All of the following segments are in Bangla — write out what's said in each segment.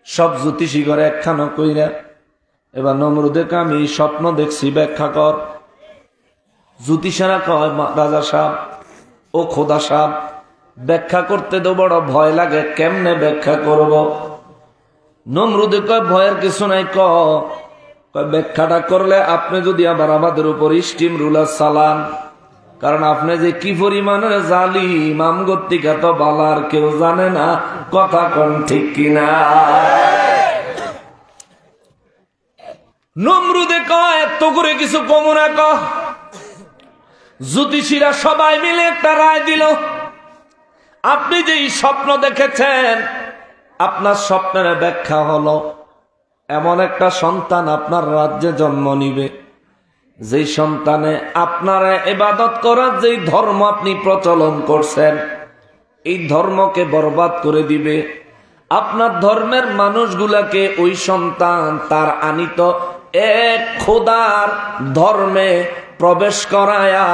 সব জ্যোতিষী করে একখানো কইরা। এবার নমরুদে আমি স্বপ্ন দেখছি, ব্যাখ্যা কর। জ্যোতিষেরা কয় রাজা সাহেব ও খোদা সাহেব, ব্যাখ্যা করতে তো বড় ভয় লাগে, কেমনে ব্যাখ্যা করব? নমরুদে কয় ভয়ের কিছু নাই, ব্যাখ্যাটা করলে আপনি যদি আবার আমাদের উপর স্টিম রুলার চালান, কারণ আপনি যে কি পরিমাণের জালিম, আমগত্তিকা তো বালার কেউ জানে না, কথা কোন ঠিক কিনা? নমরুদে কয় এত করে কিছু কমু না। জ্যোতিষীরা সবাই মিলে একটা রায় দিল, আপনি যে স্বপ্ন দেখেছেন, আপনার স্বপ্নের ব্যাখ্যা হলো এমন একটা সন্তান আপনার রাজ্যে জন্ম নিবে, যেই সন্তানে আপনারা ইবাদত করার যেই ধর্ম আপনি প্রচলন করছেন, এই ধর্মকে বরবাদ করে দিবে। আপনার ধর্মের মানুষগুলাকে ওই সন্তান তার আনিত এক খোদার ধর্মে প্রবেশ করায়া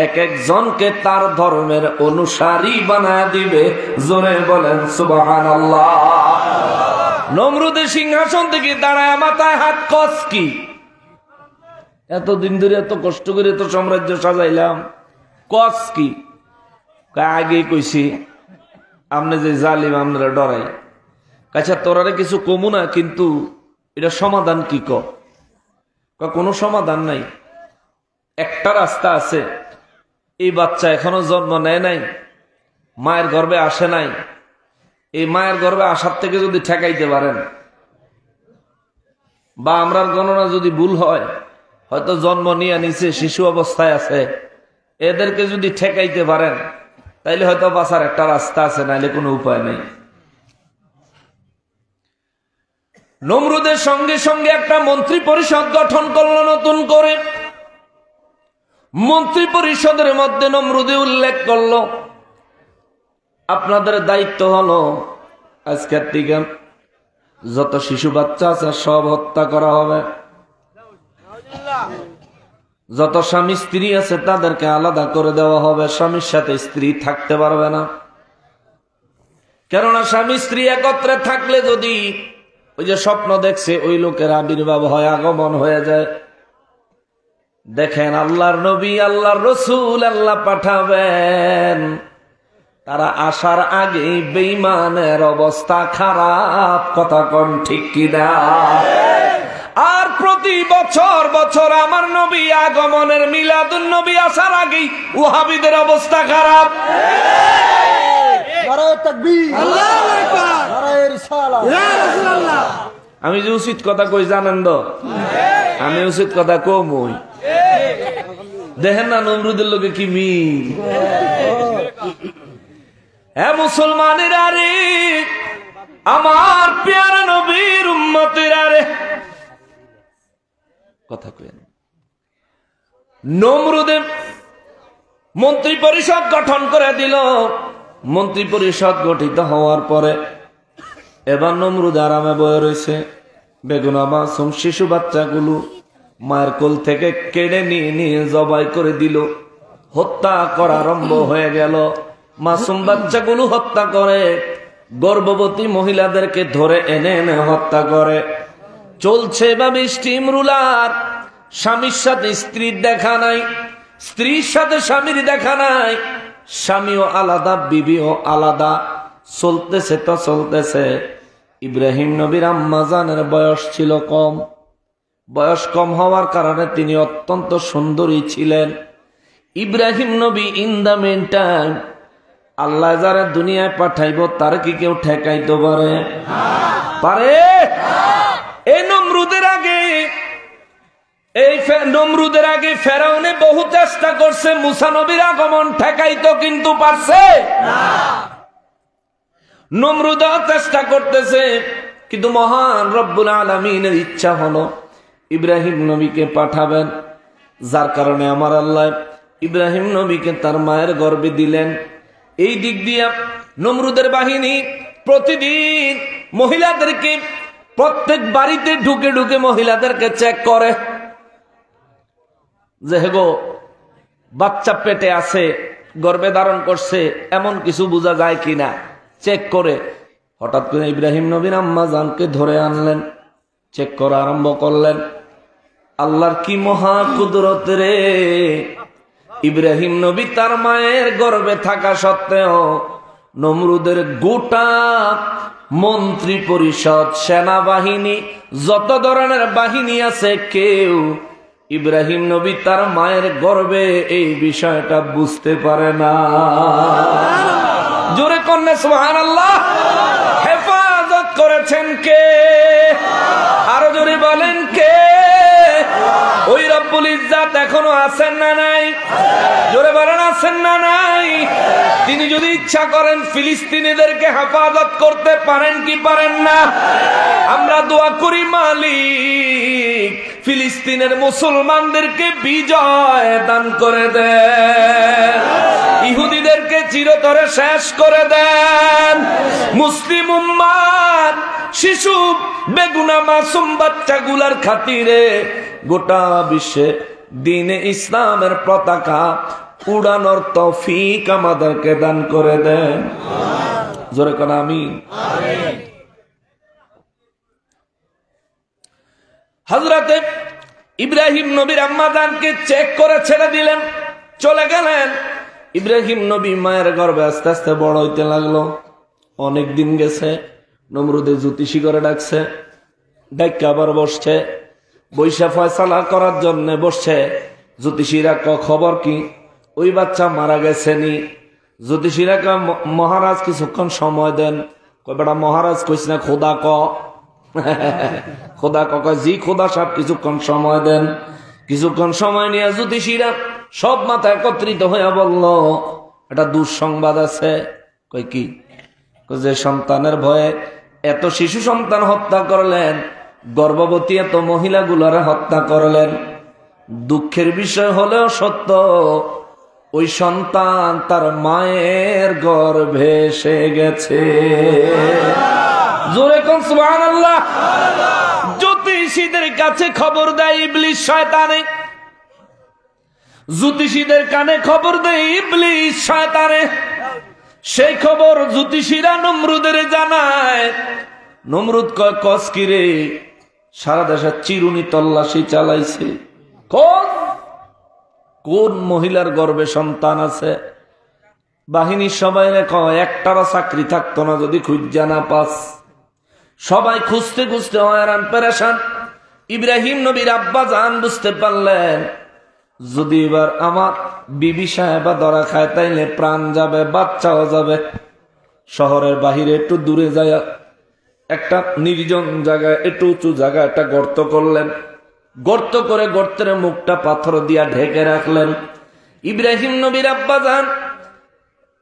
এক একজনকে তার ধর্মের অনুসারী বানায় দিবে। জোরে বলেন সুবহানাল্লাহ। নমরুদের সিংহাসন থেকে দাঁড়ায় মাথায় হাত কস কি? এতদিন ধরে এত কষ্ট করে তো সাম্রাজ্য সাজাইলাম, কস কি? আগে কইছি আপনি যে জালিম, আপনারা ডরাই। আচ্ছা তোরারে কিছু কমু না, কিন্তু এটা সমাধান কি? কোনো সমাধান নাই। একটা রাস্তা আছে, এই বাচ্চা এখনো জন্ম নেয় নাই, মায়ের গর্ভে আসে নাই, এই মায়ের গর্ভে আসার থেকে যদি ঠেকাইতে পারেন, বা আমরার গণনা যদি ভুল হয়, হয়তো জন্ম নিয়ে নিচে শিশু অবস্থায় আছে, এদেরকে যদি ঠেকাইতে পারেন তাইলে হয়তো বাঁচার একটা রাস্তা আছে, নাইলে কোনো উপায় নেই। নমরুদের সঙ্গে সঙ্গে একটা মন্ত্রী পরিষদ গঠন করলো নতুন করে। মন্ত্রী পরিষদের মধ্যে নমরুদে উল্লেখ করলো, আপনাদের দায়িত্ব হলো আজকের থেকে যত শিশু বাচ্চা আছে সব হত্যা করা হবে, যত স্বামী স্ত্রী আছে তাদেরকে আলাদা করে দেওয়া হবে, স্বামীর সাথে স্ত্রী থাকতে পারবে না। কেননা স্বামী স্ত্রী একত্রে থাকলে যদি ওই যে স্বপ্ন দেখছে ওই লোকের আবির্ভাব হয়, আগমন হয়ে যায়। দেখেন আল্লাহর নবী, আল্লাহর রসুল আল্লাহ পাঠাবেন, তারা আসার আগে বেঈমানের অবস্থা খারাপ, কথা কোন ঠিক কিনা? আর প্রতি বছর বছর আমার নবী আগমনের মিলাদুন নবী আসার আগেই ওয়াহাবিদের অবস্থা খারাপ। আমি যে উচিত কথা কই জানেন তো, আমি উচিত কথা কমই। দেখেন না নমরুদের লোকে কি মিল। হ্যাঁ মুসলমানেরা রে, আমার প্যারা নবীর উম্মতেরা রে, কথা কইেন। নমরুদে মন্ত্রী পরিষদ গঠন করে দিল। মন্ত্রী পরিষদ গঠিত হওয়ার পরে এবার নমরুদ আরামে বয়ে রয়েছে। বেগুনা মাসুম শিশু বাচ্চাগুলো মায়ের কোল থেকে কেড়ে নিয়ে নিয়ে জবাই করে দিল, হত্যা করা আরম্ভ হয়ে গেল। মাসুম বাচ্চাগুলো হত্যা করে, গর্ভবতী মহিলাদেরকে ধরে এনে এনে হত্যা করে। চলছে এভাবে স্টিম রুলার। স্বামীর সাথে স্ত্রীর দেখা নাই, স্ত্রীর সাথে স্বামীর দেখা নাই, স্বামীও আলাদা বিবিও আলাদা, চলতেছে তো চলতেছে। ইব্রাহিম নবীর আম্মা জানের বয়স ছিল কম, বয়স কম হওয়ার কারণে তিনি অত্যন্ত সুন্দরী ছিলেন। ইব্রাহিম নবী ইন দা মেন টাইম আল্লাহ যারা দুনিয়ায় পাঠাইব তার কি কেউ ঠেকাইতে পারে? পারে? এই নমরুদের আগে ফেরাউনে বহু চেষ্টা করছে মুসা নবীর আগমন ঠেকাইতো, কিন্তু পারছে না। নমরুদও চেষ্টা করতেছে, কিন্তু মহান রব্বুল আলামিনের ইচ্ছা হলো ইব্রাহিম নবীকে পাঠাবেন, যার কারণে আমার আল্লাহ ইব্রাহিম নবীকে তার মায়ের গর্ভে দিলেন। এই দিক দিয়ে নমরুদের বাহিনী প্রতিদিন মহিলাদেরকে, প্রত্যেক বাড়িতে ঢুকে ঢুকে মহিলাদেরকে চেক করে যে হেগো বাচ্চা পেটে আছে, গর্ভে ধারণ করছে, এমন কিছু বোঝা যায় কিনা চেক করে। হঠাৎ করে ইব্রাহিম নবীর আম্মা জানকে ধরে আনলেন, চেক করা আরম্ভ করলেন। আল্লাহর কি মহা কুদরত রে! ইব্রাহিম নবী তার মায়ের গর্ভে থাকা সত্ত্বেও নমরুদের গোটা মন্ত্রী পরিষদ, সেনাবাহিনী, যত ধরনের বাহিনী আছে, কেউ ইব্রাহিম নবী তার মায়ের গর্ভে এই বিষয়টা বুঝতে পারে না। জোরে কন্যা সুবহানাল্লাহ। হেফাজত করেছেন কে? আরো জোরে বলেন কে? ওই রব্বুল ইজ্জাত এখনো আছেন না নাই? জোরে বলেন আছেন না নাই? তিনি যদি ইচ্ছা করেন ফিলিস্তিনিদেরকে হেফাজত করতে পারেন কি পারেন না? আমরা দোয়া করি, মালিক ফিলিস্তিনের মুসলমানদেরকে বিজয় দান করে দেন, ইহুদিদেরকে চিরতরে শেষ করে দেন। মুসলিম উম্মাত শিশু বেগুনা মাসুম বাচ্চাগুলার খাতিরে গোটা বিশ্বে দ্বীনে ইসলামের পতাকা উড়ানোর তৌফিক আমাদেরকে দান করে দেন। জোরে কোন আমিন। হযরতে ইব্রাহিম নবীর আম্মা জানকে চেক করে ছেড়ে দিলেন, চলে গেলেন। ইব্রাহিম নবী মায়ের গর্ভে আস্তে আস্তে বড় হইতে লাগলো। অনেক দিন গেছে, নমরুদে জ্যোতিষী করে ডাকছে, ডাক্কা আবার বসছে, বৈশা ফয়সালা করার জন্য বসছে। জ্যোতিষীরা খবর কি? ওই বাচ্চা মারা গেছে নি। জ্যোতিষীরা মহারাজ কিছুক্ষণ সময় দেন। বেটা মহারাজ কইস না, খোদা ক খোদা কয় জি খোদা সাহেব কিছুক্ষণ সময় দেন। কিছুক্ষণ সময় নিয়ে জ্যোতিষীরা সব মাথা একত্রিত হয়ে বলল, এটা দুঃসংবাদ আছে। কই কি? যে সন্তানের ভয়ে এত শিশু সন্তান হত্যা করলেন, গর্ভবতী এত মহিলাগুলারে হত্যা করলেন। দুঃখের বিষয় হলেও সত্য, ওই সন্তান তার মায়ের গর্ভে এসে গেছে। জোরে কোন সুবহানাল্লাহ। জ্যোতিষীদের কাছে খবর দেয় ইবলিস শয়তানে, জ্যোতিষীদের কানে খবর দেয় ইবলিস শয়তানে। সেই খবর জ্যোতিষীরা নমরুদের জানায়। নমরুদ কয় কস কি রে? সারা দেশে চিরুনি তল্লাশি চালাইছে, কোন মহিলার গর্ভে সন্তান আছে। বাহিনীর সবাই কয় একটারও চাকরি থাকতো না যদি খুঁজা না পাস। সবাই খুঁজতে খুঁজতে হয়রান পেরেশান। ইব্রাহিম নবীর আব্বা জান বুঝতে পারলেন, যদি এবার আমার বিবি সাহেবা ধরা খায় তাইলে প্রাণ যাবে, বাচ্চাও যাবে। শহরের বাহিরে একটু দূরে যায় একটা নির্জন জায়গায়, একটু উঁচু জায়গায় একটা গর্ত করলেন। গর্ত করে গর্তের মুখটা পাথর দিয়া ঢেকে রাখলেন। ইব্রাহিম নবীর আব্বা জান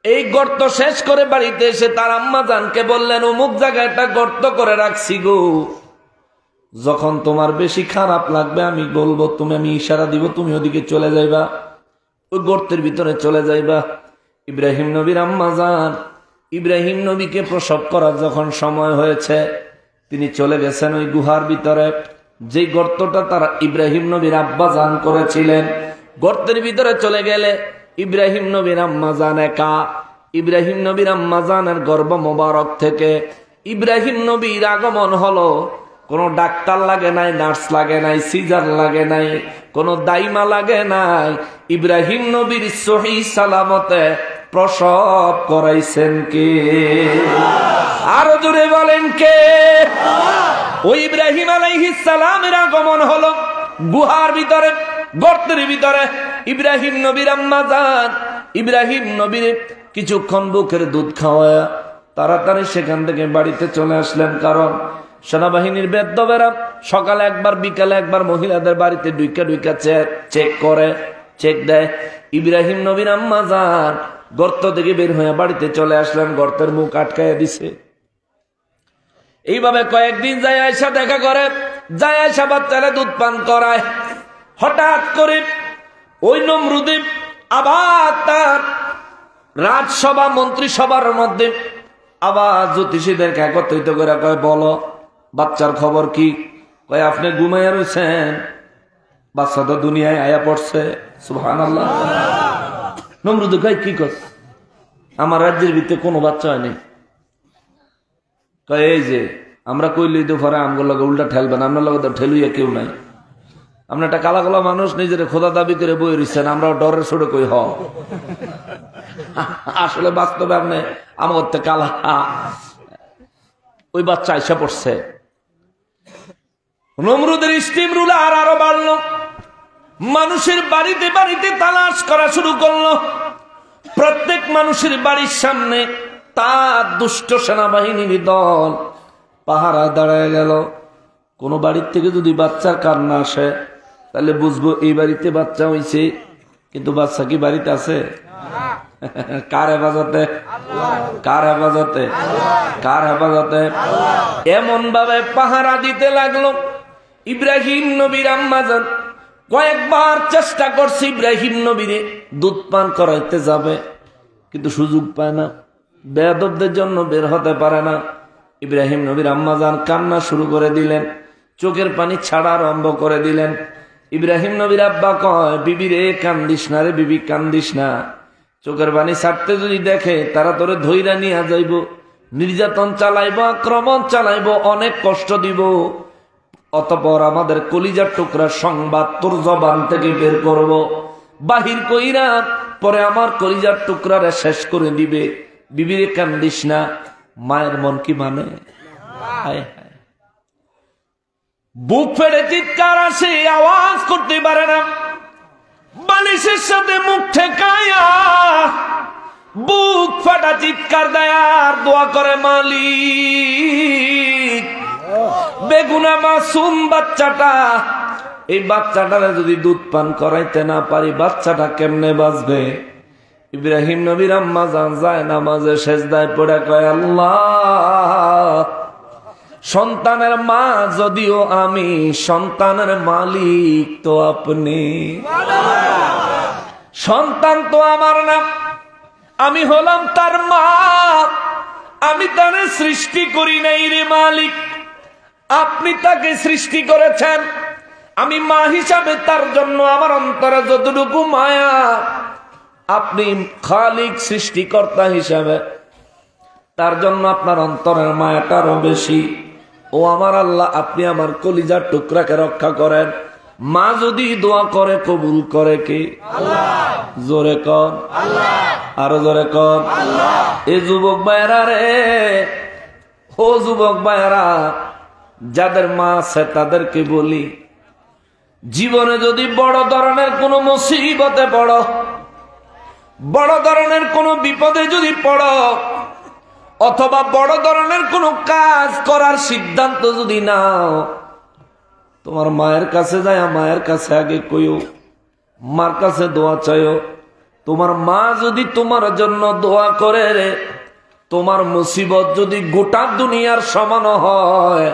এই গর্ত শেষ করে বাড়িতে এসে তার আম্মা জানকে বললেন, অমুক জায়গায় একটা গর্ত করে রাখছি গো, যখন তোমার বেশি খারাপ লাগবে আমি বলবো, আমি ইশারা দিব, তুমি ওদিকে চলে যাইবা, ওই গর্তের ভিতরে চলে যাইবা। ইব্রাহিম নবীর আম্মা জান ইব্রাহিম নবীকে প্রসব করার যখন সময় হয়েছে, তিনি চলে গেছেন ওই গুহার ভিতরে, যে গর্তটা তারা ইব্রাহিম নবীর আব্বা জান করেছিলেন। গর্তের ভিতরে চলে গেলে ইব্রাহিম নবীর আম্মা জান একা। ইব্রাহিম নবীর আম্মা জানের গর্ভ মোবারক থেকে ইব্রাহিম নবীর আগমন হলো। কোনো ডাক্তার লাগে নাই, নার্স লাগে নাই, সিজার লাগে নাই, কোনো দাইমা লাগে নাই। ইব্রাহিম নবীর সহি সালামতে প্রসব করাইছেন কে? আরো জোরে বলেন কে? ওই ইব্রাহিম আলাইহিস সালামের আগমন হলো গুহার ভিতরে, গর্তের ভিতরে। ইব্রাহিম নবীর আম্মা জান ইব্রাহিম নবীর কিছুক্ষণ বুকের দুধ খাওয়ায়া তাড়াতাড়ি সেখান থেকে বাড়িতে চলে আসলেন। কারণ সেনাবাহিনীর বেদ্যবেরা সকালে একবার বিকালে একবার মহিলাদের বাড়িতে ডুইকা ডুইকা চেক করে, চেক দেয়। ইব্রাহিম নবীর আম্মা জান গর্ত থেকে বের হয়ে বাড়িতে চলে আসলেন, গর্তের মুখ আটকাইয়া দিছে। এইভাবে কয়েকদিন যায় আয়সা দেখা করে, যায় আয়সা বাচ্চারা দুধ পান করায়। হঠাৎ করে ওই নমরুদে আবার তার রাজসভা মন্ত্রিসভার মধ্যে আবার জ্যোতিষীদেরকে একত্রিত করে কয়, বলো বাচ্চার খবর কি? কয় আপনি ঘুমাইয়া রয়েছেন, বাচ্চা তো দুনিয়ায় আয়া পড়ছে। সুবহানাল্লাহ। নমরুদ কয় কি কর, আমার রাজ্যের ভিতরে কোনো বাচ্চা হয়নি। এই যে আমরা কইলেই তো পরে আমগুলো লগে উল্টা ঠেলবেন, আপনার লগে তো ঠেলুইয়া কেউ নাই। আমরা একটা কালা কালা মানুষ নিজের খোদা দাবি করে বই রইছেন, আমরা ডরের ছোট কই হ আসলে বাস্তবে আপনি আমার কালা ওই বাচ্চা আইসা পড়ছে। নমরুদের স্টিম রুলার আরো বাড়লো, মানুষের বাড়িতে বাড়িতে তালাশ করা শুরু করলো। প্রত্যেক মানুষের বাড়ির সামনে তার দুষ্ট সেনাবাহিনীর দল পাহারা দাঁড়ায় গেল। কোন বাড়ির থেকে যদি বাচ্চার কান্না আসে তাহলে বুঝবো এই বাড়িতে বাচ্চা হইছে, কিন্তু বাচ্চা কি বাড়িতে আছে? কার হেফাজতে? কার হেফাজতে? কার হেফাজতে? এমন ভাবে পাহারা দিতে লাগলো। ইব্রাহিম নবীর আম্মাজান কয়েকবার চেষ্টা করছে ইব্রাহিম নবীরে দুধ পান করাইতে যাবে, কিন্তু সুযোগ পায় না, বেয়াদবদের জন্য বের হতে পারে না। ইব্রাহিম নবীর আম্মাজান কান্না শুরু করে দিলেন, চোখের পানি ছাড়া আরম্ভ করে দিলেন। ইব্রাহিম নবীর আব্বা কয়, বিবি রে কান্দিস না রে, বিবি কান্দিস না, চোখের পানি ছাড়তে যদি দেখে তারা তোরে ধইরা নিয়ে যাইব, নির্যাতন চালাইব, আক্রমণ চালাইব, অনেক কষ্ট দিব, অতঃপর আমাদের কলিজার টুকরা সংবাদ তোর জবান থেকে বের করব, বাহির কইরা পরে আমার কলিজার টুকরারে শেষ করে দিবে, বিবিরে কান্দিস না। মায়ের মন কি মানে? বুক ফেড়ে চিৎকার আসে, আওয়াজ করতে পারে না, বালিশের সাথে মুখ ঠেকায়া বুক ফাটা চিৎকার দেয় আর দোয়া করে, মালিক বেগুনা মাসুম বাচ্চাটা, এই বাচ্চাটারে যদি দুধ পান করাইতে না পারি বাচ্চাটা কেমনে বাঁচবে? ইব্রাহিম নবীর আম্মা জান যায় নামাজে সেজদায় পড়ে কয়, আল্লাহ সন্তানের মা যদিও আমি, সন্তানের মালিক তো আপনি, সন্তান তো আমার না, আমি হলাম তার মা, আমি তারে সৃষ্টি করি নাই রে মালিক, আপনি তাকে সৃষ্টি করেছেন, আমি মা হিসাবে তার জন্য আমার অন্তরে যতটুকু মায়া, আপনি খালিক সৃষ্টিকর্তা হিসাবে তার জন্য আপনার অন্তরের মায়াটারও বেশি। ও আমার আল্লাহ, আপনি আমার কলিজার টুকরাকে রক্ষা করেন। মা যদি দোয়া করে কবুল করে কে? আল্লাহ। জোরে কর আল্লাহ, আরো জোরে কর আল্লাহ। এ যুবক ভাইরা রে, ও যুবক ভাইরা, যাদের মা আছে তাদেরকে বলি, জীবনে যদি বড় ধরনের কোন মুসিবতে পড়ো, বড় ধরনের কোন বিপদে যদি পড়ো, অথবা বড় ধরনের কোন কাজ করার সিদ্ধান্ত যদি নাও, তোমার মায়ের কাছে যায়, মায়ের কাছে আগে কইও, মার কাছে দোয়া চাইও। তোমার মা যদি তোমার জন্য দোয়া করে রে, তোমার মুসিবত যদি গোটা দুনিয়ার সমান হয়,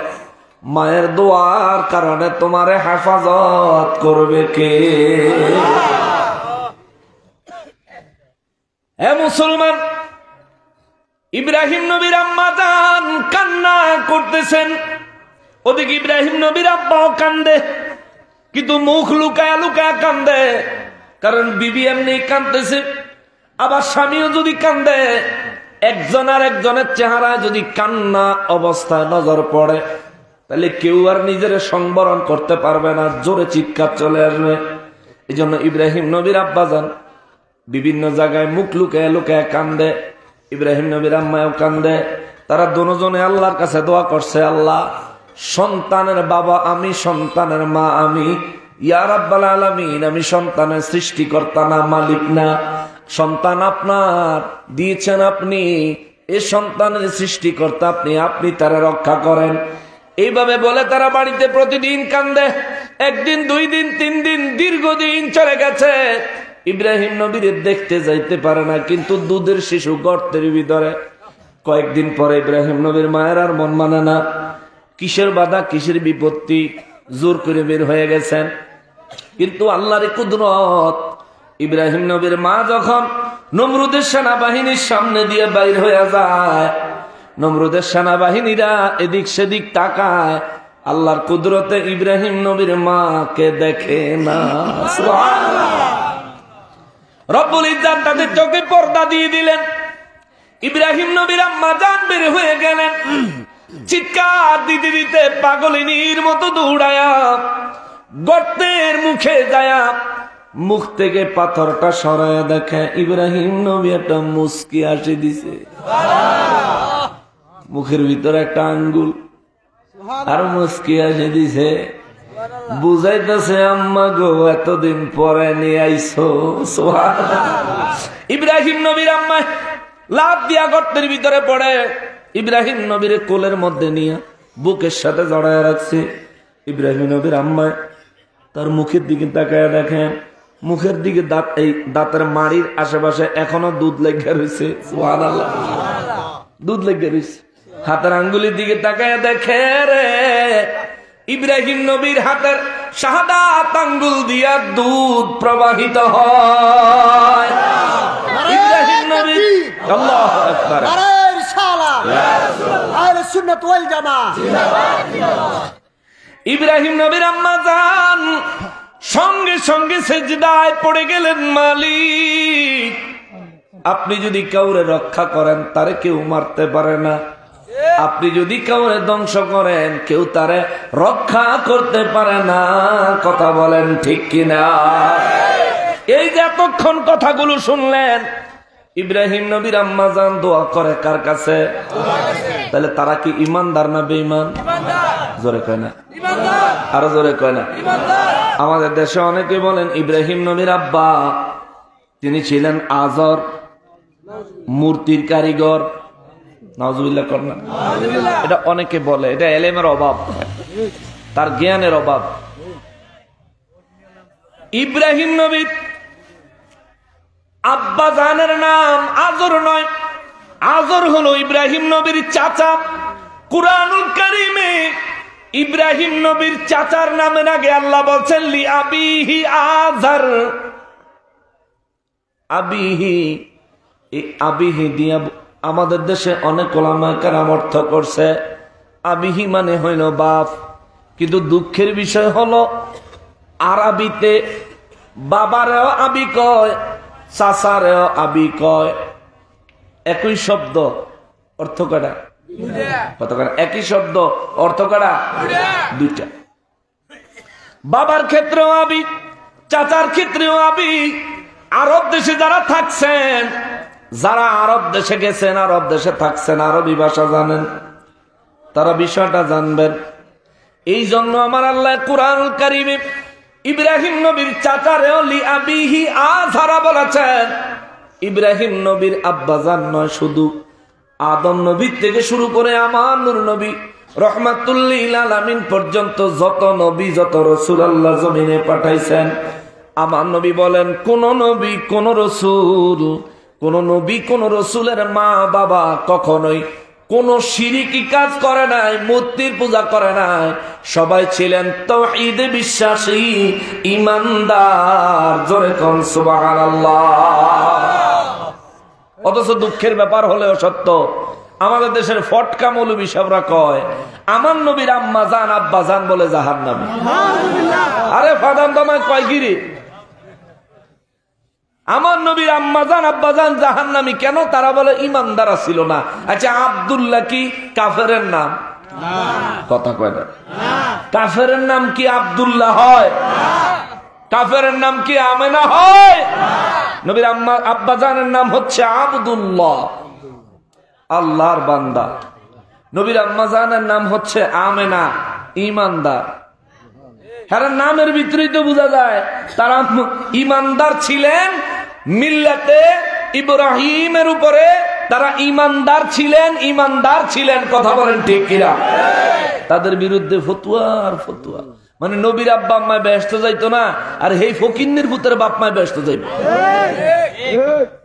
মায়ের দোয়ার কারণে তোমার হেফাজত করবে কে? হে মুসলমান, ইব্রাহিম নবীর আম্মা জান কান্না করতেছেন, ওদিকে ইব্রাহিম নবীর আব্বাও কান্দে, কিন্তু মুখ লুকায়া লুকায়া কান্দে, কারণ বিবি এমনি কান্দতেছে, আবার স্বামীও যদি কান্দে, একজন আর একজনের চেহারায় যদি কান্না অবস্থায় নজর পড়ে, তাহলে কেউ আর নিজের সংবরণ করতে পারবে না, জোরে চিৎকার চলে আসবে। এই জন্য ইব্রাহিম নবীর আব্বা জান বিভিন্ন জায়গায় মুখ লুকায় লুকায় কান্দে, ইব্রাহিম নবীর আম্মাও কান্দে। তারা দুজনে আল্লাহর কাছে দোয়া করছে, আল্লাহ সন্তানের বাবা আমি, সন্তানের মা আমি, ইয়া রাব্বাল আলামিন, আমি সন্তানের সৃষ্টিকর্তা না, মালিক না, সন্তান আপনার দিয়েছেন আপনি, এই সন্তানের সৃষ্টিকর্তা আপনি, আপনি তারা রক্ষা করেন। এইভাবে বলে তারা বাড়িতে প্রতিদিন কান্দে। একদিন, 2 দিন, 3 দিন, দীর্ঘদিন চলে গেছে। ইব্রাহিম নবীর দেখতে যাইতে পারে না, কিন্তু দুধের শিশু গর্তের ভিতরে। কয়েকদিন পরে ইব্রাহিম নবীর মায়ের আর মন মানে না, কিসের বাধা কিসের বিপত্তি, জোর করে বের হয়ে গেছেন। কিন্তু আল্লাহর কুদরত, ইব্রাহিম নবীর মা যখন নমরুদের সেনাবাহিনীর সামনে দিয়ে বাইর হয়ে যায়, নমরুদের সেনাবাহিনীরা এদিক সেদিক তাকায়, আল্লাহর কুদরতে ইব্রাহিম নবীর মাকে দেখে না। রব্বুল ইজ্জত তাদের চোখে পর্দা দিয়ে দিলেন। ইব্রাহিম নবীর আম্মা জান বের হয়ে গেলেন, চিৎকার দিতে দিতে পাগলিনীর মতো দৌড়ায়া গর্তের মুখে যায়া মুখ থেকে পাথরটা সরায়া দেখে ইব্রাহিম নবী একটা মুস্কি হাসি দিছে, মুখের ভিতরে একটা আঙ্গুল আর মুস্কি হাসি দিছে, বুঝাইতেছে আম্মা গো এতদিন পরে নিয়ে আইসো। ইব্রাহিম নবীর আম্মা লাফ দিয়া গর্তের ভিতরে পড়ে, ইব্রাহিম নবীর কোলের মধ্যে নিয়ে বুকের সাথে জড়ায় রাখছে। ইব্রাহিম নবীর আম্মা তার মুখের দিকে তাকায় দেখেন, মুখের দিকে দাঁত, এই দাঁতের মাড়ির আশেপাশে এখনো দুধ লেগে রয়েছে, সুবহানাল্লাহ, দুধ লেগে রয়েছে। হাতের আঙ্গুলির দিকে তাকায় দেখে রে ইব্রাহিম নবীর হাতের শাহাদাত আঙ্গুল দিয়া দুধ প্রবাহিত হয়। ইব্রাহিম নবী আল্লাহু আকবার, আরে রিসালাত, আহলে সুন্নাত ওয়াল জামাত। ইব্রাহিম নবীর আম্মা জান সঙ্গে সঙ্গে সিজদায় পড়ে গেলেন, মালিক আপনি যদি কাউরে রক্ষা করেন তারে কেউ মারতে পারে না, আপনি যদি কাউরে ধ্বংস করেন কেউ তারে রক্ষা করতে পারে না। কথা বলেন ঠিক কিনা? এই যে এতক্ষণ কথাগুলো শুনলেন, ইব্রাহিম নবীর আম্মা জান দোয়া করে কার কাছে? তাহলে তারা কি ইমানদার না বেঈমান? জোরে কয় না, আরো জোরে কয় না। আমাদের দেশে অনেকে বলেন ইব্রাহিম নবীর আব্বা তিনি ছিলেন আজর, মূর্তির কারিগর। নাউজুবিল্লাহ করেন না, এটা অনেকে বলে, এটা এলেমের অভাব, তার জ্ঞানের অভাব। ইব্রাহিম নবীর আব্বা জানের নাম আজর নয়, আজর হলো ইব্রাহিম নবীর চাচা। কুরআনুল কারীমে ইব্রাহিম নবীর চাচার নামের আগে আল্লাহ বলছেন লি আবিহি আজর, আবিহি। এই আবিহি দিয়া আমাদের দেশে অনেক ওলামায়ে কেরাম অর্থ করছে আবিহি মানে হইল বাপ, কিন্তু দুঃখের বিষয় হলো আরবিতে বাবারেও আবি কয়, চাচারেও আবি কয়, একই শব্দ অর্থ কয়টা? কতখানি? একই শব্দ অর্থ কয়টা? দুইটা। বাবার ক্ষেত্রেও আবি, চাচার ক্ষেত্রেও আবি। আরব দেশে যারা থাকছেন, যারা আরব দেশে গেছেন, আরব দেশে থাকছেন, আরবি ভাষা জানেন, তারা বিষয়টা জানবেন। এই জন্য আমার আল্লাহ কুরআনুল কারীমে ইব্রাহিম নবীর চাচারেও লি আবিহি আযরা বলেছেন। ইব্রাহিম নবীর আব্বাজান নয়, শুধু আদম নবী থেকে শুরু করে আমার নূর নবী রহমাতুল লিল আলামিন পর্যন্ত যত নবী যত রাসূল আল্লাহ জমিনে পাঠাইছেন, আমার নবী বলেন কোন নবী কোন রাসূল, কোন নবী কোন রাসূলের মা বাবা কখনোই কোন শিরকি কাজ করে নাই, মূর্তির পূজা করে নাই। সবাই ছিলেন তাওহীদে বিশ্বাসী ঈমানদার। জোরে কোন সুবহানাল্লাহ। অথচ দুঃখের ব্যাপার হলেও সত্য, আমাদের দেশের ফটকা মৌলবী সাহেবরা কয় আমার নবীর আম্মা জান আব্বা জান বলে জাহান্নামী। আরে ফাদান দমায় কয় গিরি, আমার নবীর আম্মা জান আব্বা জান জাহান্নামী কেন? তারা বলে ইমানদার ছিল না। আচ্ছা আব্দুল্লাহ কি কাফেরের নাম? কথা কয় না। কাফেরের নাম কি আব্দুল্লাহ হয়? কাফেরের নাম কি আমেনা হয়? নবীর আম্মা আব্বা জানের নাম হচ্ছে আব্দুল্লাহ, আল্লাহর বান্দা। নবীর আম্মা জানের নাম হচ্ছে আমেনা, ইমানদার। হ্যাঁ, নামের ভিতরেই তো বোঝা যায় তারা ইমানদার ছিলেন। মিল্লাতে ইব্রাহিমের উপরে তারা ইমানদার ছিলেন, ইমানদার ছিলেন। কথা বলেন ঠিক কিনা? তাদের বিরুদ্ধে ফতুয়া আর ফতুয়া, মানে নবীর আব্বা আম্মায় ব্যস্ত যাইতো না, আর এই ফকিন্নের ভূতের বাপ মায় ব্যস্ত যাইব।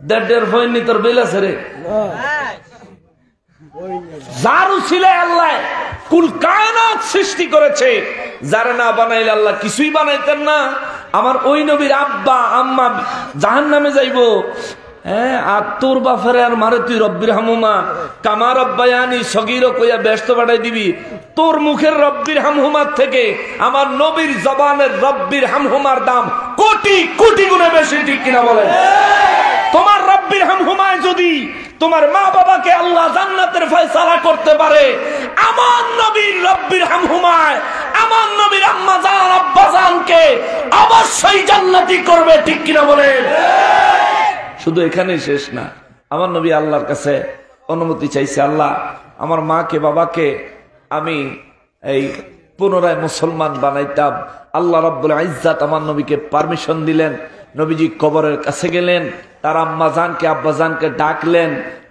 দেড় ফয়নি তোর বেল আছে রে। যারু ছিল আল্লাহ কুল কায়নাত সৃষ্টি করেছে, যারা না বানাইলে আল্লাহ কিছুই বানাইতেন না। আমার ওই নবীর আব্বা আম্মা জাহান্নামে যাইবো, হ্যাঁ, আর তোর বাপের আর মারে তুই রব্বির হামহুমা কামা রব্বায়ানি সগীরা কইয়া ব্যস্ত পাঠাই দিবি। তোর মুখের রব্বির হামহুমার থেকে আমার নবীর জবানের রব্বির হামহুমার দাম কোটি কোটি গুণে বেশি। ঠিক কিনা বলেন? তোমার রব্বির রব্বির হামহুমায় যদি তোমার মা বাবাকে আল্লাহ জান্নাতের ফয়সালা করতে পারে, আমার নবীর রব্বির হামহুমায় আমার নবীর আম্মা জান আব্বা জানকে অবশ্যই জান্নাতি করবে, ঠিক কিনা বলেন? শুধু এখানেই শেষ না, আমার নবী আল্লাহর কাছে অনুমতি চাইছে, আল্লাহ আমার মাকে বাবাকে আমি এই পুনরায় মুসলমান বানাইতাম। আল্লাহ রাব্বুল ইজ্জাত আমার নবীকে পারমিশন দিলেন। নবীজি কবরের কাছে গেলেন, তার আম্মা জানকে আব্বা জানকে ডাকলেন,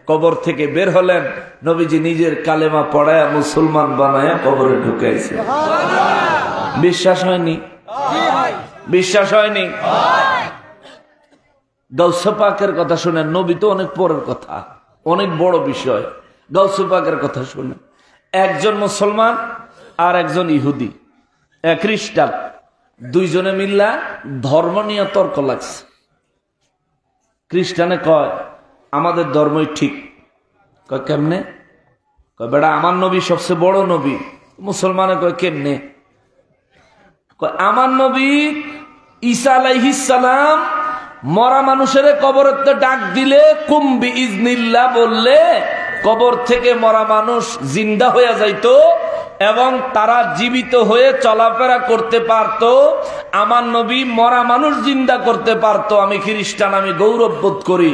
কবর থেকে বের হলেন। নবীজি নিজের কালেমা পড়ায় মুসলমান বানায় কবরে ঢুকাইছে। বিশ্বাস হয়নি? বিশ্বাস হয়নি? গাউসে পাকের কথা শুনেন, নবী তো অনেক পরের কথা, অনেক বড় বিষয়। গাউসে পাকের কথা শুনেন, একজন মুসলমান আর একজন ইহুদি খ্রিস্টান, দুইজনে মিল্লা ধর্ম নিয়ে তর্ক লাগছে। খ্রিস্টানে কয় আমাদের ধর্মই ঠিক। কয় কেমনে? কয় বেটা আমার নবী সবচেয়ে বড় নবী। মুসলমানে কয় কেমনে? কয় আমার নবী ঈসা আলাইহিস সালাম মরা মানুষের কবরতে ডাক দিলে কুম্বি ইজনিল্লাহ বললে কবর থেকে মরা মানুষ জিন্দা হয়ে যাইতো এবং তারা জীবিত হয়ে চলাফেরা করতে পারত। আমার নবী মরা মানুষ জিন্দা করতে পারত। আমি খ্রিস্টান, আমি গৌরব বোধ করি।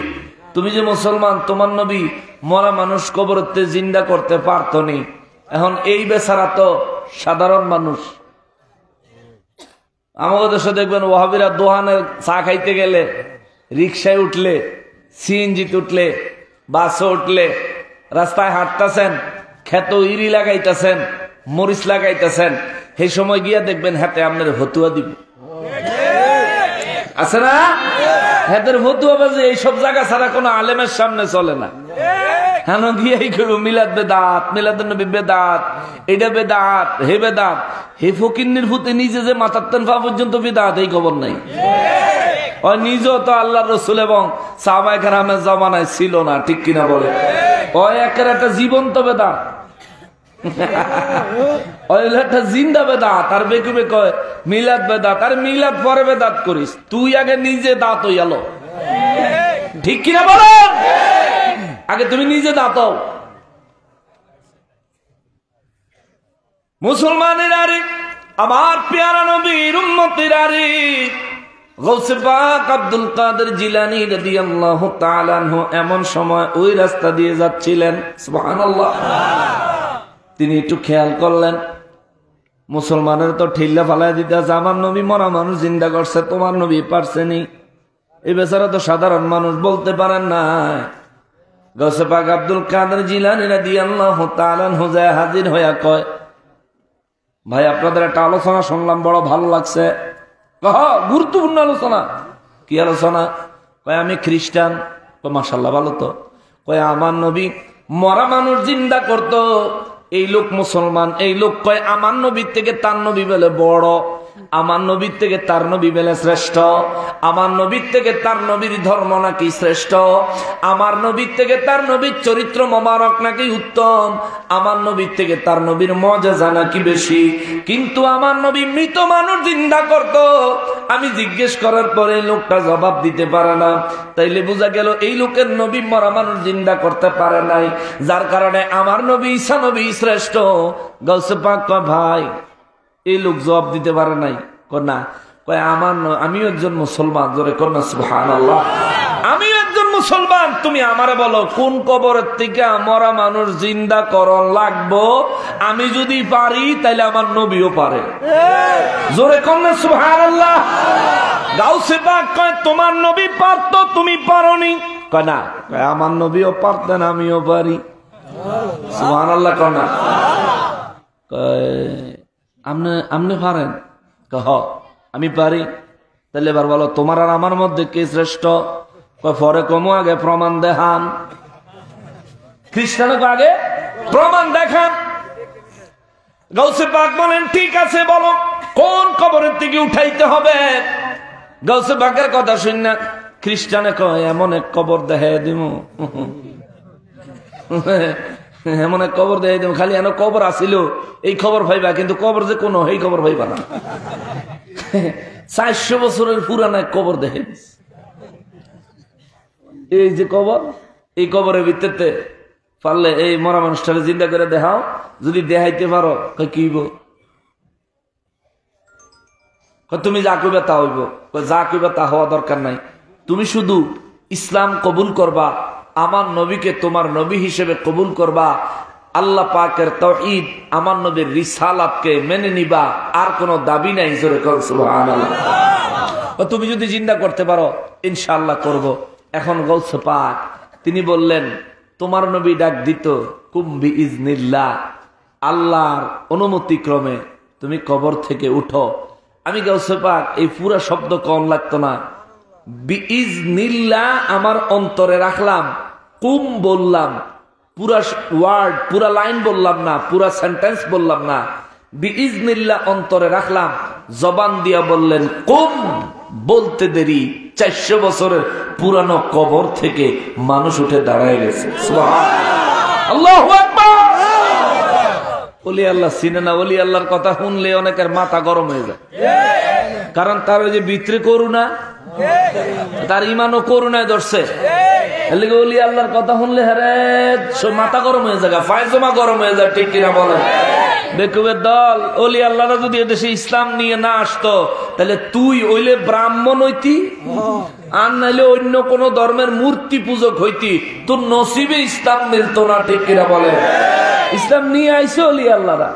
তুমি যে মুসলমান, তোমার নবী মরা মানুষ কবরতে জিন্দা করতে পারত নি। এখন এই বেচারা তো সাধারণ মানুষ। আমাদের দেশে দেখবেন ওয়াহাবিরা দোহানের চা খাইতে গেলে, রিক্সায় উঠলে, সিএনজিতে উঠলে, বাসে উঠলে, রাস্তায় হাঁটতেছেন, খেত ইরি লাগাইতেছেন, মরিচ লাগাইতেছেন, সেই সময় গিয়া দেখবেন হাতে আপনার হতুয়া দিব, আছে না? হাতের হতুয়া বাজে। এইসব জায়গা ছাড়া কোনো আলেমের সামনে চলে না। হ্যাঁ গিয়াই করবো মিলাদ বেদাত, মিলাদ নবী বেদাত, এটা বেদাত, হে বেদাত। হে ফকিন্নির ভূতে নিজে যে মাথার তেন পা পর্যন্ত বেদাত, এই খবর নাই। ও নিজেও তো আল্লাহ রসুল এবং সাহাবায়ে কেরামের জামানায় ছিল না, ঠিক কিনা বলে? ও একের একটা জীবন্ত বেদাত, একটা জিন্দা বেদাত। আর বেকুবে কয় মিলাদ বেদাত। আর মিলাদ পরে বেদাত করিস, তুই আগে নিজে দাঁত হইয়ালো, ঠিক কিনা বলো? আগে তুমি নিজে দাঁত হও। মুসলমানের আরে আমার পেয়ারা নবীর উম্মতের আরে গৌসে পাক আব্দুল কাদের জিলানী রাদিয়াল্লাহু তাআলা আনহু এমন সময় ওই রাস্তা দিয়ে যাচ্ছিলেন, সুবহানাল্লাহ। তিনি একটু খেয়াল করলেন, মুসলমানের তো ঠেল্লা ফালাই দিতে আছে, আমার নবী মরা মানুষ জিন্দা করছে, তোমার নবী পারছেনি। এই বেচারা তো সাধারণ মানুষ, বলতে পারেন না। গৌসে পাক আব্দুল কাদের জিলানী রাদিয়াল্লাহু তাআলা আনহু যায় হাজির হইয়া কয়, ভাই আপনাদের একটা আলোচনা শুনলাম, বড় ভালো লাগছে। গুরুত্বপূর্ণ আলোচনা। কি আলোচনা? কয় আমি খ্রিস্টান। মাশাআল্লাহ, ভালো তো। কয় আমার নবী মরা মানুষ জিন্দা করতো, এই লোক মুসলমান। এই লোক কয় আমার নবীর থেকে তার নবী বলে বড়, আমার নবীর থেকে তার নবী বলে শ্রেষ্ঠ, আমার নবীর থেকে তার নবীর ধর্ম নাকি শ্রেষ্ঠ, আমার নবীর থেকে তার নবীর চরিত্র মোবারক নাকি উত্তম, আমার নবীর থেকে তার নবীর মজেজা নাকি বেশি। কিন্তু আমার নবী মৃত মানুষ জিন্দা করত। আমি জিজ্ঞেস করার পরে লোকটা জবাব দিতে পারে না। তাইলে বোঝা গেল এই লোকের নবী মরা মানুষ জিন্দা করতে পারে নাই, যার কারণে আমার নবী ঈসা নবী শ্রেষ্ঠ। গাউসে পাক কয় ভাই এই লোক জবাব দিতে পারে নাই। না, কয় আমিও একজন মুসলমান। জোরে কর না সুবহানাল্লাহ। আমিও একজন মুসলমান। তুমি আমারে বলো কোন কবরের থেকে মরা মানুষ জিন্দা করণ লাগবো? আমি যদি পারি তাইলে আমার নবীও পারে। জোরে কর না সুবহানাল্লাহ। গাউসে পাক কয় তোমার নবী পারত, তুমি পারোনি। কয় না, কয় আমার নবীও পারতেন, আমিও পারি। সুবহানাল্লাহ কর না। কয় আপনি পারেন? হ আমি পারি। তাহলে এবার বলো তোমার আর আমার মধ্যে কে শ্রেষ্ঠ? পরে কমো, আগে প্রমাণ দেখান। খ্রিস্টানকে আগে প্রমাণ দেখান। গাউসে পাক বলেন ঠিক আছে, বলো কোন কবরের থেকে উঠাইতে হবে? গাউসে পাকের কথা শুন না খ্রিস্টানে কয় এমন এক কবর দেখাই দিব, এমন এক কবর দেখাই দিব, খালি এন কবর আসিল এই খবর ভাইবা, কিন্তু কবর যে কোনো এই খবর ভাইবা না। 400 বছরের পুরানা এক কবর দেখে এই যে কবর, এই কবরের ভিতরে পারলে এই মরা মানুষটাকে জিন্দা করে দেখাও, যদি দেখাইতে পারো কি হইব? তুমি যা কইবা তা হইব। যা কইবা তা হওয়া দরকার নাই, তুমি শুধু ইসলাম কবুল করবা, আমার নবীকে তোমার নবী হিসেবে কবুল করবা, আল্লাহ পাকের তাওহীদ আমার নবীর রিসালাতকে মেনে নিবা, আর কোনো দাবি নাই। জোরে কর সুবহানাল্লাহ। তুমি যদি জিন্দা করতে পারো ইনশাআল্লাহ করব। এখন গৌসে পাক তিনি বললেন, তোমার নবী ডাক দিত কুম বিইজনিল্লাহ, আল্লাহর অনুমতি ক্রমে তুমি কবর থেকে উঠো। আমি গৌসে পাক এই পুরা শব্দ কম লাগতো না, বিইজনিল্লাহ আমার অন্তরে রাখলাম, কুম বললাম, পুরা ওয়ার্ড পুরা লাইন বললাম না, পুরা সেন্টেন্স বললাম না, বিইজনিল্লাহ অন্তরে রাখলাম, জবান দিয়া বললেন কুম। বলতে দেরি 400 বছরের পুরানো কবর থেকে মানুষ উঠে দাঁড়ায় গেছে। সুবহানাল্লাহ, আল্লাহু আকবার। ওলি আল্লাহ চিনে না, ওলি আল্লাহর কথা শুনলে অনেকের মাথা গরম হয়ে যায়, কারণ তার ওই যে ভিতরে করুণা, তার ইমানও করুণায় ধরছে। ওলি আল্লাহর কথা শুনলে হ্যারে মাথা গরম হয়ে যায়, ফায়জমা গরম হয়ে যায়, ঠিক কিনা বলেন? বেকুবের দল, ওলি আল্লাহরা যদি এদেশে ইসলাম নিয়ে না আসতো, তাহলে তুই ওইলে ব্রাহ্মণ হইতি, আর নাইলে অন্য কোন ধর্মের মূর্তি পূজক হইতি, তোর নসিবে ইসলাম মিলতো না, ঠিক কিনা বলে? ইসলাম নিয়ে আইসে ওলি আল্লাহরা।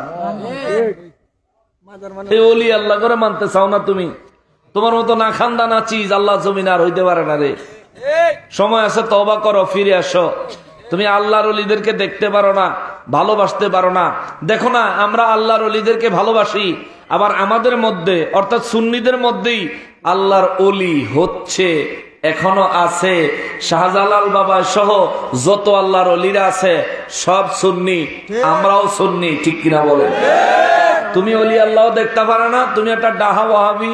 এই ওলি আল্লাহ করে মানতে চাও না তুমি? তোমার মতো না খান্দা না চিজ আল্লাহ জমিন আর হইতে পারে না রে। সময় আছে, তওবা করো, ফিরে আসো। তুমি আল্লাহর ওলিদেরকে দেখতে পারো না, ভালোবাসতে পারো না। দেখো না, আমরা আল্লাহর ওলিদেরকে ভালোবাসি, আবার আমাদের মধ্যে অর্থাৎ সুন্নিদের মধ্যেই আল্লাহর ওলি হচ্ছে, এখনো আছে। শাহজালাল বাবা সহ যত আল্লাহর ওলিরা আছে সব সুন্নি, আমরাও সুন্নি, ঠিক কিনা বলে? তুমি ওলি আল্লাহ দেখতে পারো না, তুমি একটা ডাহা ওয়াহাবি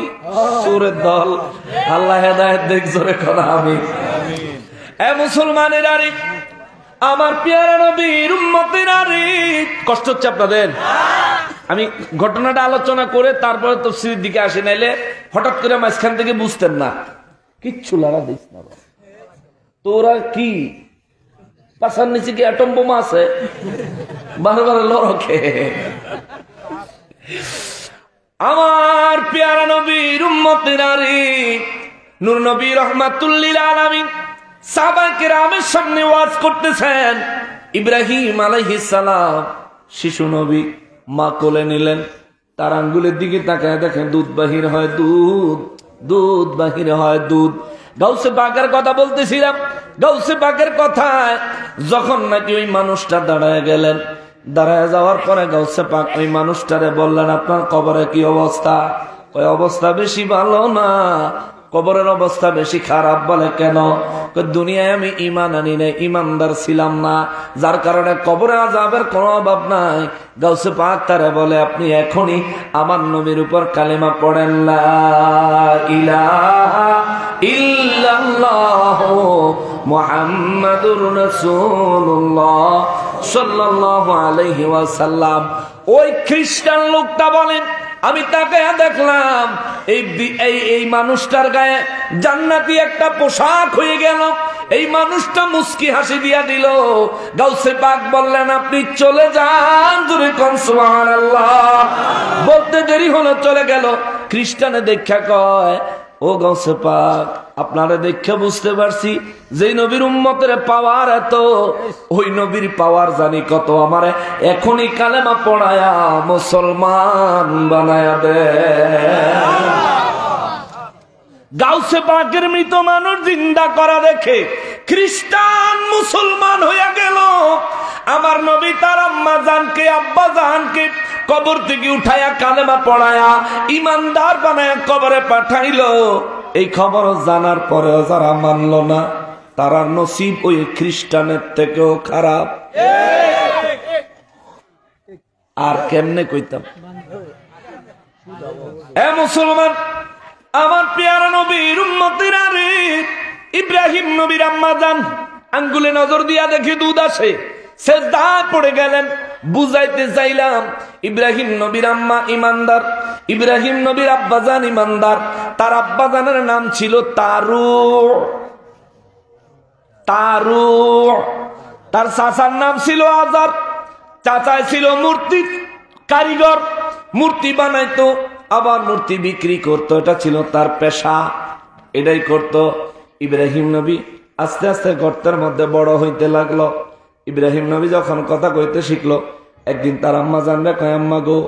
সুরের দল। আল্লাহ হেদায়েত দেখ, জোরে করা আমি। এ মুসলমানেরা রে, আমার পেয়ারা নবীর উম্মতেরা রে, কষ্ট হচ্ছে আপনাদের? আমি ঘটনাটা আলোচনা করে তারপরে তাফসীরের দিকে আসি, নাইলে হঠাৎ করে মাঝখান থেকে বুঝতেন না। কিচ্ছু লারা দিস না তোরা, কি পাশার নিচে কি অ্যাটম বোমা আছে? বারবার লড়কে। আমার পেয়ারা নবীর উম্মতেরা রে, নূর নবী রাহমাতুল লিল আলামিন সাহাবায়ে কেরামের সামনে ওয়াজ করতেছেন। ইব্রাহিম আলাইহিস সালাম শিশু নবী, মা কোলে নিলেন, তার আঙ্গুলের দিকে তাকায় দেখেন দুধ বাহির হয়, দুধ, দুধ বাহির হয়, দুধ। গাউসে পাকের কথা বলতেছিলাম, গাউসে পাকের কথায় যখন নাকি ওই মানুষটা দাঁড়ায় গেলেন, দাঁড়ায় যাওয়ার পরে গাউসে পাক ওই মানুষটারে বললেন, আপনার কবরে কি অবস্থা? ওই অবস্থা বেশি ভালো না। কবরের অবস্থা বেশি খারাপ। বলে কেন? দুনিয়ায় আমি ইমান আনি নাই, ইমানদার ছিলাম না, যার কারণে কবরে আযাবের কোনো অভাব নাই। গাউসে পাক তারে বলে, আপনি এখনই আমার নবীর উপর কালেমা পড়েন, লা ইলাহা ইল্লাল্লাহ মুহাম্মাদুর রাসূলুল্লাহ সাল্লাল্লাহু আলাইহি ওয়াসাল্লাম। ওই খ্রিস্টান লোকটা বলেন, আমি তাকে দেখলাম এই মানুষটার গায়ে জান্নাতি একটা পোশাক হয়ে গেল। এই মানুষটা মুস্কি হাসি দিয়া দিল। গাউসে পাক বললেন, আপনি চলে যান। জোরে কোন সুবহানাল্লাহ। বলতে দেরি হলো, চলে গেল। খ্রিস্টানে দেখা কয়, ও গাউসে পাক, আপনারা দেখে বুঝতে পারছি যে নবীর উম্মতের পাওয়ার এত, ওই নবীর পাওয়ার জানি কত। আমারে এখনই কালেমা পড়ায়া মুসলমান বানায়া দে। গাউসে পাকের মৃত মানুষ জিন্দা করা দেখে খ্রিস্টান মুসলমান হইয়া গেল। আমার নবী তার আম্মা জানকে, আব্বা জানকে কবর থেকে উঠায়া কালেমা পড়ায়া ইমানদার বানায়া কবরে পাঠাইলো। এই খবর জানার পরেও যারা মানল না, তারা নসিব ওই খ্রিস্টানের থেকেও খারাপ। আর কেমনে কইতাম? এ মুসলমান, আমার পেয়ারা নবীর উম্মতেরা রে, ইব্রাহিম নবীর আম্মা জান আঙ্গুলে নজর দিয়া দেখে দুধ আসে, সেজদায় পড়ে গেলেন। বুঝাইতে চাইলাম, ইব্রাহিম নবীর আম্মা ইমানদার, ইব্রাহিম নবীর আব্বাজান ইমানদার। তার আব্বাজানের নাম ছিল তারু। তারু, তার চাচার নাম ছিল আজার। চাচায় ছিল মূর্তি কারিগর, মূর্তি বানাইতো আবার মূর্তি বিক্রি করতো, এটা ছিল তার পেশা, এটাই করত। ইব্রাহিম নবী আস্তে আস্তে গর্তের মধ্যে বড় হইতে লাগলো। ইব্রাহিম নবী যখন কথা কইতে শিখলো, একদিন তার আম্মা জানবে, কয় আম্মা গো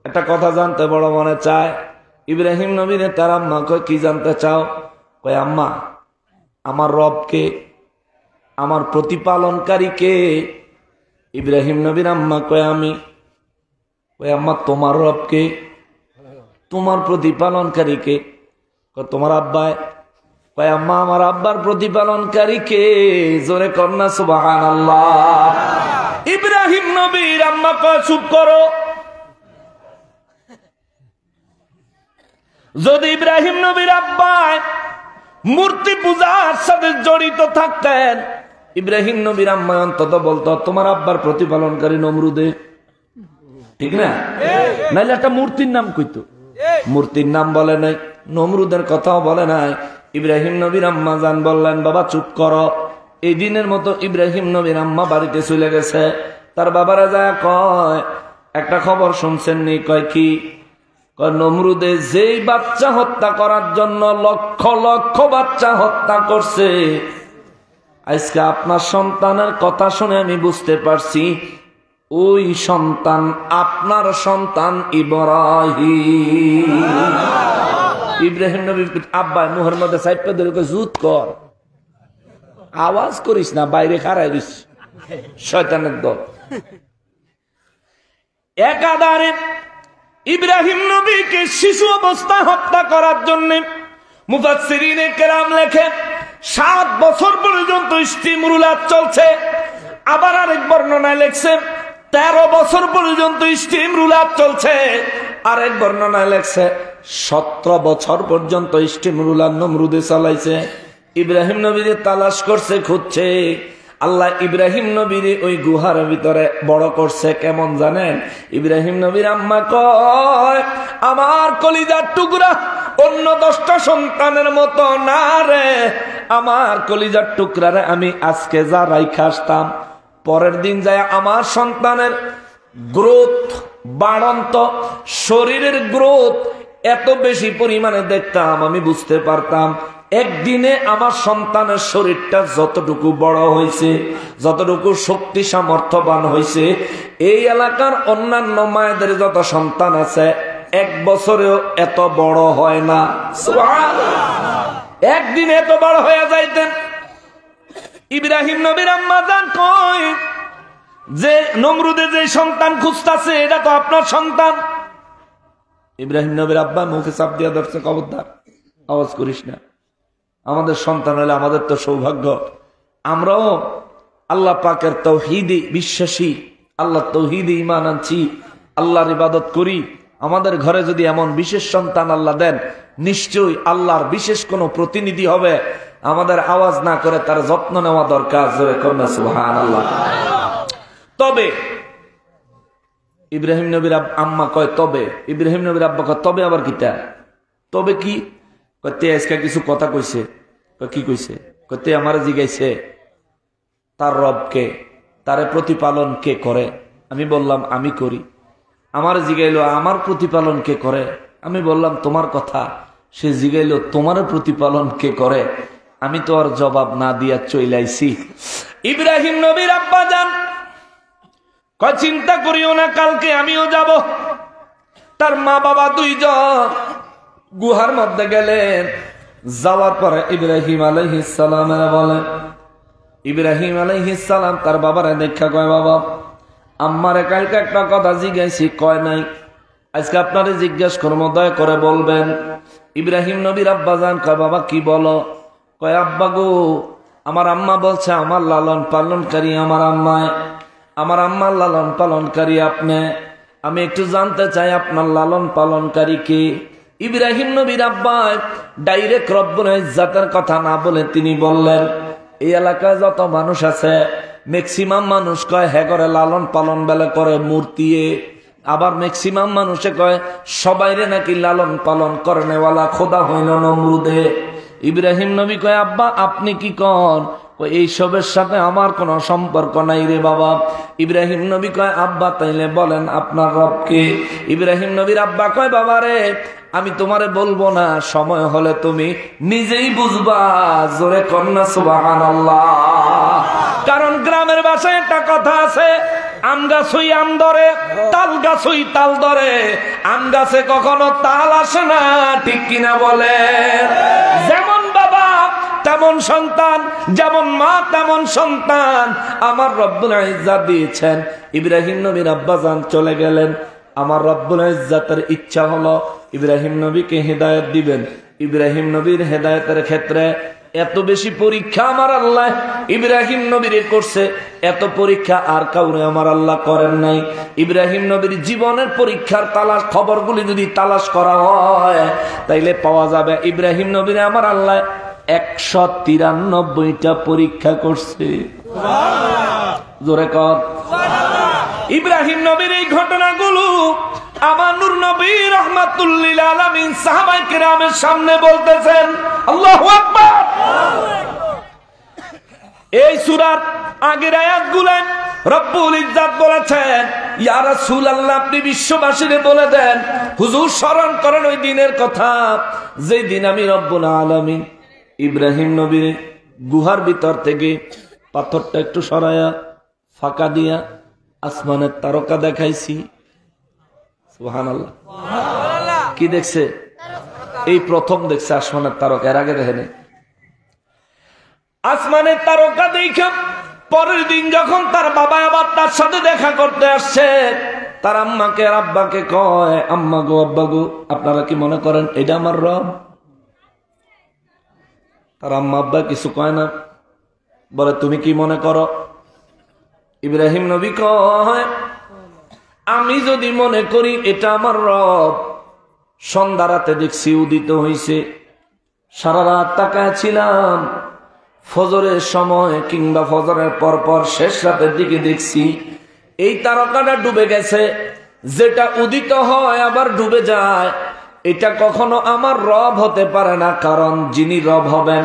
একটা কথা জানতে বড় মনে চায়। ইব্রাহিম নবীরে তার আম্মা কয় কি জানতে চাও? কয় আম্মা আমার রবকে, আমার প্রতিপালনকারী কে? ইব্রাহিম নবীর আম্মা কয় আমি। কয় আম্মা তোমার রবকে, তোমার প্রতিপালনকারী কে? কয় তোমার আব্বায়। কয় আম্মা আমার আব্বার প্রতিপালনকারী কে? জোরে কন্যা সুবহানাল্লাহ। ইব্রাহিম নবীর আম্মা কয় চুপ করো। যদি ইব্রাহিম নবীর আব্বায় মূর্তি পূজার সাথে জড়িত থাকতেন, ইব্রাহিম নবীর আম্মা অন্তত বলতো তোমার আব্বার প্রতিপালনকারী নমরুদে, ঠিক না? নাইলে একটা মূর্তির নাম কইতো, মূর্তির নাম বলে নাই, নমরুদের কথাও বলে নাই। ইব্রাহিম নবীর আম্মা জান বললেন বাবা চুপ করো। এই দিনের মতো ইব্রাহিম নবীর আম্মা বাড়িতে চলে গেছে। তার বাবারা যায় কয় একটা খবর শুনছেন নি? কয় কি? কয় নমরুদে যেই বাচ্চা হত্যা করার জন্য লক্ষ লক্ষ বাচ্চা হত্যা করছে, আজকে আপনার সন্তানের কথা শুনে আমি বুঝতে পারছি ওই সন্তান আপনার সন্তান ইব্রাহিম। ইব্রাহিম নবী আব্বা মুহের মধ্যে সাইপা ধরে জুত কর, আওয়াজ করিস না, বাইরে খারাই দিস, শয়তানের দল। একাধারে ইব্রাহিম নবীকে শিশু অবস্থায় হত্যা করার জন্য মুফাসসিরিনে কেরাম লেখে 7 বছর পর্যন্ত স্টিম রুলার চলছে। আবার আরেক বর্ণনায় লেখছে 13 বছর পর্যন্ত স্টিম রুলার চলছে। আরেক বর্ণনায় লেখছে 17 বছর পর্যন্ত স্টিম রুলার নমরুদে চালাইছে। ইব্রাহিম নবীরে তালাশ করছে, খুঁজছে। আল্লাহ ইব্রাহিম নবীর ওই গুহার ভিতরে বড় করছে কেমন জানেন? ইব্রাহিম নবীর আম্মা কয় আমার কলিজার টুকরা অন্য 10টা সন্তানের মতো না রে, আমার কলিজার টুকরারে আমি আজকে যা রাইখা আসতাম, পরের দিন যায় আমার সন্তানের গ্রোথ বাড়ন্ত, শরীরের গ্রোথ এত বেশি পরিমাণে দেখতাম, আমি বুঝতে পারতাম একদিনে আমার সন্তানের শরীরটা যতটুকু বড় হয়েছে, যতটুকু শক্তি সামর্থ্যবান হয়েছে, এই এলাকার অন্যান্য মায়েদের যত সন্তান আছে 1 বছরেও এত বড় হয় না। একদিনে এত বড় হয়ে যাইতেন। ইব্রাহিম নবীর আম্মা জান কয় যে নমরুদে যে সন্তান খুঁজতাছে এটা তো আপনার সন্তান। ইব্রাহিম নবীর আব্বা মুখে চাপ দিয়া ধরছে, খবরদার আওয়াজ করিস না, আমাদের সন্তান হলে আমাদের তো সৌভাগ্য, আমরাও আল্লাহ পাকের তাওহীদে বিশ্বাসী, আল্লাহ তাওহীদে ঈমান আনছি, আল্লাহর ইবাদত করি, আমাদের ঘরে যদি এমন বিশেষ সন্তান আল্লাহ দেন, নিশ্চয়ই আল্লাহর বিশেষ কোনো প্রতিনিধি হবে, আমাদের আওয়াজ না করে তার যত্ন নেওয়া দরকার। জোরে কন্যা সুবহানাল্লাহ। তবে ইব্রাহিম নবীর আম্মা কয় তবে, ইব্রাহিম নবীর আব্বা কয় তবে আবার কিতা? তবে কি? কতে আজকে কিছু কথা কইছে। কি কইছে? কতে আমার জিগাইছে তার রবকে, তারে প্রতিপালন কে করে? আমি বললাম আমি করি। আমার জিগাইলো আমার প্রতিপালন কে করে? আমি বললাম তোমার কথা। সে জিগাইলো তোমার প্রতিপালন কে করে? আমি তো আর জবাব না দিয়া চইলাইছি। ইব্রাহিম নবীর আব্বা যান কয় চিন্তা করিও না, কালকে আমিও যাব। তার মা বাবা 2 জন গুহার মধ্যে গেলেন। যাওয়ার পরে ইব্রাহিম আলাইহিস সালাম বলেন, ইব্রাহিম আলাইহিস সালাম তার বাবারে দেখা কয় বাবা আম্মারে কালকে একটা কথা জিজ্ঞাসি, কয় নাই, আজকে আপনারে জিজ্ঞাসা করবো, দয়া করে বলবেন। ইব্রাহিম নবীর আব্বা জান কয় বাবা কি বলো? কয় আব্বা গো আমার আম্মা বলছে আমার লালন পালনকারী আমার আম্মায়, আমার আম্মার লালন পালনকারী আপনি, আমি একটু জানতে চাই আপনার লালন পালনকারী কে? ইব্রাহিম নবীর আব্বা ডাইরেক্ট রব্বুল ইজ্জাতের কথা না বলে তিনি বললেন এই এলাকায় যত মানুষ আছে ম্যাক্সিমাম মানুষ কয় হ্যাঁ করে লালন পালন বেলা করে মূর্তি, আবার ম্যাক্সিমাম মানুষে কয় সবাইরে নাকি লালন পালন করেনেওয়ালা খোদা হইল নমরুদে। ইব্রাহিম নবী কয় আব্বা আপনি কি কন? এইসবের সাথে আমার কোনো সম্পর্ক নাই রে বাবা। ইব্রাহিম নবী কয় আব্বা তাইলে বলেন আপনার রবকে। ইব্রাহিম নবীর আব্বা কয় বাবা রে আমি তোমারে বলবো না, সময় হলে তুমি নিজেই বুঝবা। জোরে কন্যা সুবহানাল্লাহ। কারণ গ্রামের ভাষায় একটা কথা আছে, আম গাছই আম ধরে, তাল গাছই তাল ধরে, আম গাছে কখনো তাল আসে না, ঠিক কিনা বলে? যেমন বাবা তেমন সন্তান, যেমন মা তেমন সন্তান আমার রব্বুল ইজ্জাত দিয়েছেন। ইব্রাহিম নবীর আব্বাজান চলে গেলেন, আমার রব্বুল ইজ্জাতের ইচ্ছা হলো ইব্রাহিম নবীকে হেদায়েত দিবেন। ইব্রাহিম নবীর হেদায়েতের ক্ষেত্রে এত বেশি পরীক্ষা আমার আল্লাহ ইব্রাহিম নবীর করছে, এত পরীক্ষা আর কাউরে আমার আল্লাহ করেন নাই। ইব্রাহিম নবীর জীবনের পরীক্ষার তালাশ খবরগুলি যদি তালাশ করা হয় তাইলে পাওয়া যাবে ইব্রাহিম নবীর আমার আল্লাহ 193টা পরীক্ষা করছে। জোরে কর। ইব্রাহিম নবীর এই ঘটনাগুলো আমার নূর নবী রাহমাতুল লিল আলামিন সাহাবায়ে কেরামের সামনে বলতেছেন। আল্লাহু আকবার। এই সূরার আগের আয়াতগুলো রব্বুল ইজ্জাত বলেছেন ইয়া রাসূলুল্লাহ আপনি বিশ্ববাসীকে বলে দেন, হুজুর স্মরণ করেন ওই দিনের কথা যেই দিন আমি রব্বুল আলামিন ইব্রাহিম নবীর গুহার ভিতর থেকে পাথরটা একটু সরায়া ফাঁকা দিয়া আসমানের তারকা দেখাইছি। সুবহানাল্লাহ। কি দেখছে? এই প্রথম দেখছে আসমানের তারকা, এর আগে দেখেনি। আসমানের তারকা দেখা পরের দিন যখন তার বাবা আবার তার সাথে দেখা করতে আসছে, তার আম্মাকে আর আব্বাকে কয় আম্মা গো আব্বা গো আপনারা কি মনে করেন এটা আমার রব? তার আম্মা আব্বা কিছু কয় না, বলে তুমি কি মনে করো? ইব্রাহিম নবী কয় আমি যদি মনে করি এটা আমার রব, সন্ধ্যা রাতে দেখছি উদিত হইছে, সারা রাত তাকায় ছিলাম, ফজরের সময় কিংবা ফজরের পর পর শেষ রাতের দিকে দেখছি এই তারকাটা ডুবে গেছে। যেটা উদিত হয় আবার ডুবে যায়, এটা কখনো আমার রব হতে পারে না। কারণ যিনি রব হবেন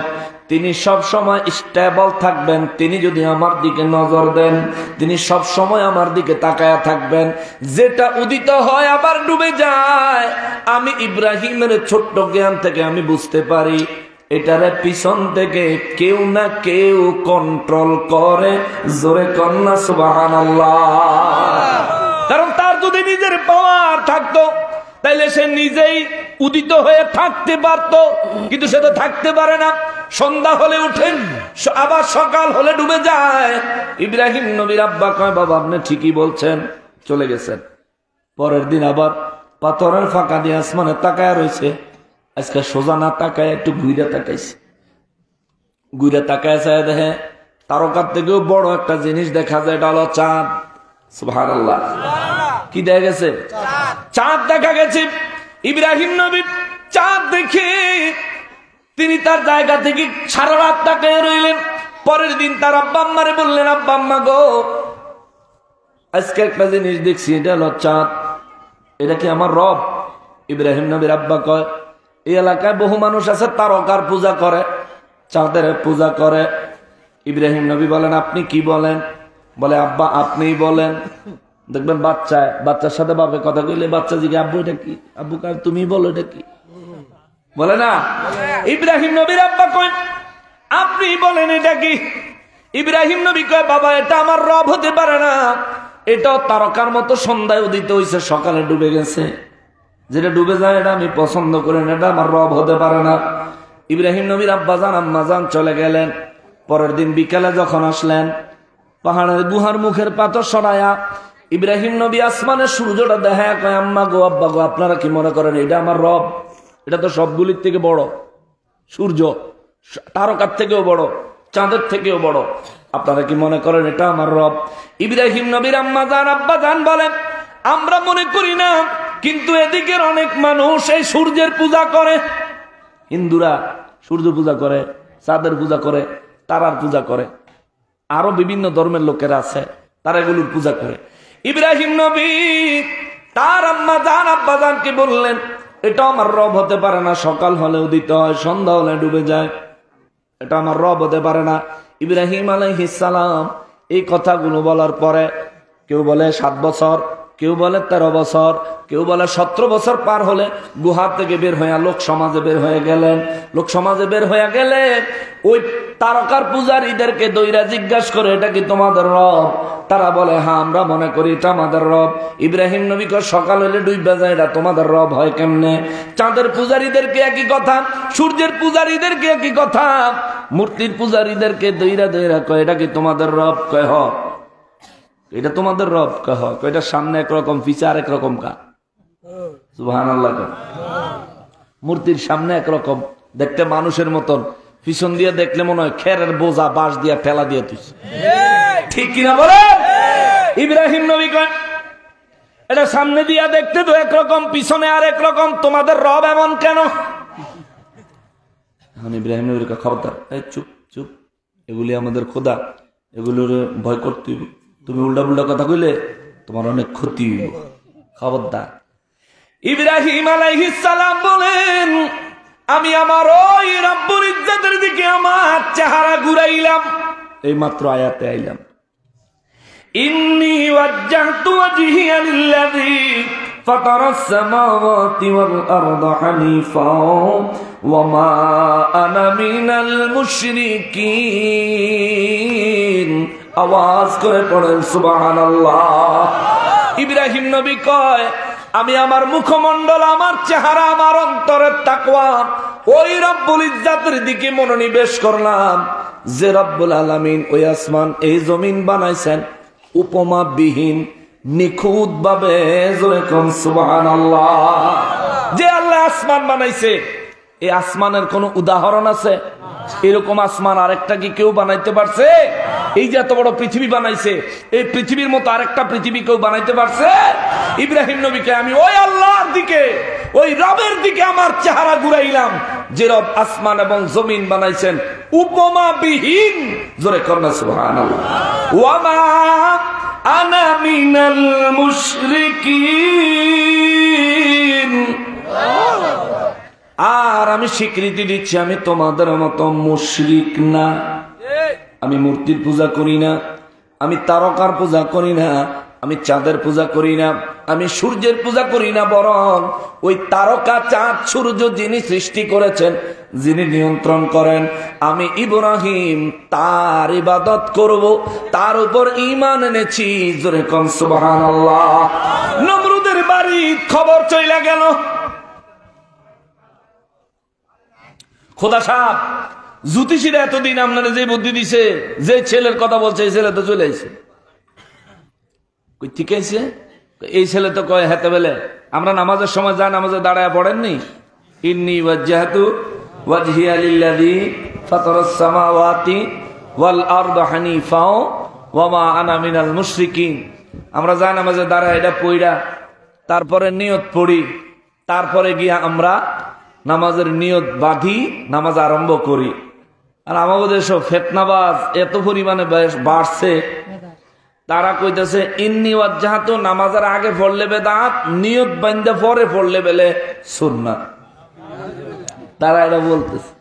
তিনি সব সময় স্টেবল থাকবেন। তিনি যদি আমার দিকে নজর দেন তিনি সব সময় আমার দিকে তাকায়া থাকবেন। যেটা উদিত হয় আবার ডুবে যায়, আমি ইব্রাহিমের ছোট্ট জ্ঞান থেকে আমি বুঝতে পারি এটারে পিছন থেকে কেউ না কেউ কন্ট্রোল করে। জোরে কন্যা সুবহানাল্লাহ। কারণ তার যদি নিজের পাওয়ার থাকতো তাইলে সে নিজেই উদিত হয়ে থাকতে পারত, কিন্তু সে তো থাকতে পারে না। সন্ধ্যা হলে উঠেন আবার সকাল হলে ডুবে যায়। ইব্রাহিম নবীর আব্বা কয় বাবা আপনি ঠিকই বলছেন, চলে গেছেন। পরের দিন আবার পাথরের ফাঁকা দিয়ে আসমানে তাকায় রয়েছে। আজকে সোজা না তাকায় একটু ঘুরে তাকাইছে, ঘুরে তাকায় চায় দেখে তারকার থেকেও বড় একটা জিনিস দেখা যায়, এটা হলো চাঁদ। সুবহানাল্লাহ। কি দেখা গেছে? চাঁদ দেখা গেছে। ইব্রাহিম নবী চাঁদ দেখে তিনি তার জায়গা থেকে সারা রাত তাকায় রইলেন। পরের দিন তার আব্বা আম্মারে বললেন আব্বা আম্মা গো আজকে একটা জিনিস দেখছি, এটা হলো চাঁদ, এটা কি আমার রব? ইব্রাহিম নবীর আব্বা কয় এই এলাকায় বহু মানুষ আছে তারকার পূজা করে, চাঁদের পূজা করে। ইব্রাহিম নবী বলেন আপনি কি বলেন? বলে আব্বা আপনিই বলেন। দেখবেন বাচ্চার সাথে বাপে কথা কইলে বাচ্চা জিজ্ঞাসা আব্বু এটা কি, আব্বু কার তুমি বলো এটা কি, বলে না। ইব্রাহিম নবীর আব্বা কয় আপনি বলেন এটা কি? ইব্রাহিম নবী কয় বাবা এটা আমার রব হতে পারে না, এটাও তারকার মতো সন্ধ্যায় উদিত হইছে সকালে ডুবে গেছে। যেটা ডুবে যায় এটা আমি পছন্দ করি না, এটা আমার রব হতে পারে না। ইব্রাহিম নবীর আব্বাজান আম্মাজান চলে গেলেন। পরের দিন বিকালে যখন আসলেন, পাহাড়ের গুহার মুখের পাথর সরায়া ইব্রাহিম নবী আসমানের সূর্যটা দেখা কয় আম্মা গো আব্বা গো আপনারা কি মনে করেন এটা আমার রব? এটা তো সবগুলির থেকে বড়, সূর্য তারকার থেকেও বড়, চাঁদের থেকেও বড়, আপনারা কি মনে করেন এটা আমার রব? ইব্রাহিম নবীর আম্মাজান আব্বাজান বলেন আমরা মনে করি না, কিন্তু এদিকের অনেক মানুষ এই সূর্যের পূজা করে। হিন্দুরা সূর্য পূজা করে, চাঁদের পূজা করে, তারার পূজা করে, আরো বিভিন্ন ধর্মের লোকেরা আছে তারা এগুলোর পূজা করে। ইব্রাহিম নবী তার আম্মাজান আব্বাজানকে বললেন এটা আমার রব হতে পারে না, সকাল হলে উদিত হয় সন্ধ্যা হলে ডুবে যায়, এটা আমার রব হতে পারে না। ইব্রাহিম আলাইহিস সালাম এই কথাগুলো বলার পরে কেউ বলে 7 বছর, কেউ বলে 13 বছর, কেউ বলে 17 বছর পার হলে গুহা থেকে বের হয়ে লোক সমাজে বের হয়ে গেলেন। লোক সমাজে বের হয়ে গেলে ওই তারকার পূজারীদেরকে দইরা জিজ্ঞাসা করে, এটা কি তোমাদের রব? তারা বলে, হ্যাঁ আমরা মনে করি এটা আমাদের রব। ইব্রাহিম নবী কয়, সকাল হলে ডুইবা যায়, এটা তোমাদের রব হয় কেমনে? চাঁদের পূজারীদেরকে একই কথা, সূর্যের পূজারীদেরকে একই কথা, মূর্তির পূজারীদেরকে দইরা দইরা কয়, এটা কি তোমাদের রব? কয় হ। এটা তোমাদের রব? কহ। এটার সামনে একরকম, পিছে আরেক রকম। কা সুবহানাল্লাহ। মূর্তির সামনে একরকম দেখতে মানুষের মতন, পিছন দিয়ে দেখলে মনে হয় খেরের বোঝা বাঁশ দিয়া ঠেলা দিয়ে তুই। ঠিক কিনা বলে? ইব্রাহিম নবী কয়, এটা সামনে দিয়া দেখতে তো একরকম, পিছনে আর একরকম, তোমাদের রব এমন কেন? এখন ইব্রাহিম নবীর খবরদার, চুপ চুপ, এগুলি আমাদের খোদা, এগুলোর ভয় করতে হইব। তুমি উল্টা উল্টা কথা কইলে তোমার অনেক ক্ষতি হইব, খবরদার। ইব্রাহিম আলাইহিস সালাম বলেন, আমি আমার ওই রব্বুল ইজ্জতের দিকে আমার চেহারা ঘুরাইলাম, এই মাত্র আয়াতে আইলাম, ইন্নী ওয়াজ্জাহতু ওয়াজহিয়া লিল্লাযী ফাতারাস সামাওয়াতি ওয়াল আরদা হানিফা ওয়া মা আনা মিনাল মুশরিকিন। আওয়াজ করে পড়েন সুবহানাল্লাহ। ইব্রাহিম নবী কয়, আমি আমার মুখমণ্ডল, আমার চেহারা, আমার অন্তরের তাকওয়া ওই রব্বুল ইজ্জতের দিকে মনোনিবেশ করলাম যে রব্বুল আলামিন ওই আসমান এই জমিন বানাইছেন উপমা বিহীন, নিখুঁত ভাবে। জোরে কোন সুবহানাল্লাহ। যে আল্লাহ আসমান বানাইছে, এই আসমানের কোন উদাহরণ আছে? এরকম আসমান আরেকটা কি কেউ বানাইতে পারছে? এই যে এত বড় পৃথিবী বানাইছে, এই পৃথিবীর মতো আরেকটা পৃথিবী কেউ বানাইতে পারছে? ইব্রাহিম নবীকে আমি ওই আল্লাহর দিকে, ওই রবের দিকে আমার চেহারা ঘুরাইলাম যে রব আসমান এবং জমিন বানাইছেন উপমা বিহীন। জোরে করনা সুবহানাল্লাহ। ওয়া মা আনা মিনাল মুশরিকিন। আর আমি স্বীকৃতি দিচ্ছি, আমি তোমাদের মতো মুশরিক না। আমি মূর্তির পূজা করি না, আমি তারকার পূজা করি না, আমি চাঁদের পূজা করি না, আমি সূর্যের পূজা করি না, বরং ওই তারকা, চাঁদ, সূর্য যিনি সৃষ্টি করেছেন, যিনি নিয়ন্ত্রণ করেন, আমি ইব্রাহিম তার ইবাদত করব, তার উপর ঈমান এনেছি। জোরে কোন সুবহানাল্লাহ। নমরুদের বাড়ি খবর চইলা গেল, খোদা সাহেব জ্যোতিষীরা এতদিন আপনারা যে বুদ্ধি দিছে, যে ছেলের কথা বলছে এই ছেলে তো চলে আসছে। ঠিক আছে, এই ছেলে তো কয় হেতে বেলে আমরা নামাজের সময় যা নামাজে দাঁড়ায় পড়েননি, ইন্নী ওয়াজ্জাহতু ওয়াজহিয়া লিল্লাযী ফাতারাস সামাওয়াতি ওয়াল আরদা হানিফা ওয়া মা আনা মিনাল মুশরিকিন। আমরা যা নামাজে দাঁড়ায় এটা পড়া, তারপরে নিয়ত পড়ি, তারপরে গিয়া আমরা নামাজের নিয়ত বাঁধি, নামাজ আরম্ভ করি। আর আমাদের দেশে ফিতনাবাজ এত পরিমাণে বাড়ছে, তারা কইতেছে ইন্নী ওয়াজ্জাহতু নামাজের আগে পড়লে বেদাত, নিয়ত বাঁধতে পরে পড়লে বেলে সুন্নাত। তারা এটা বলতেছে,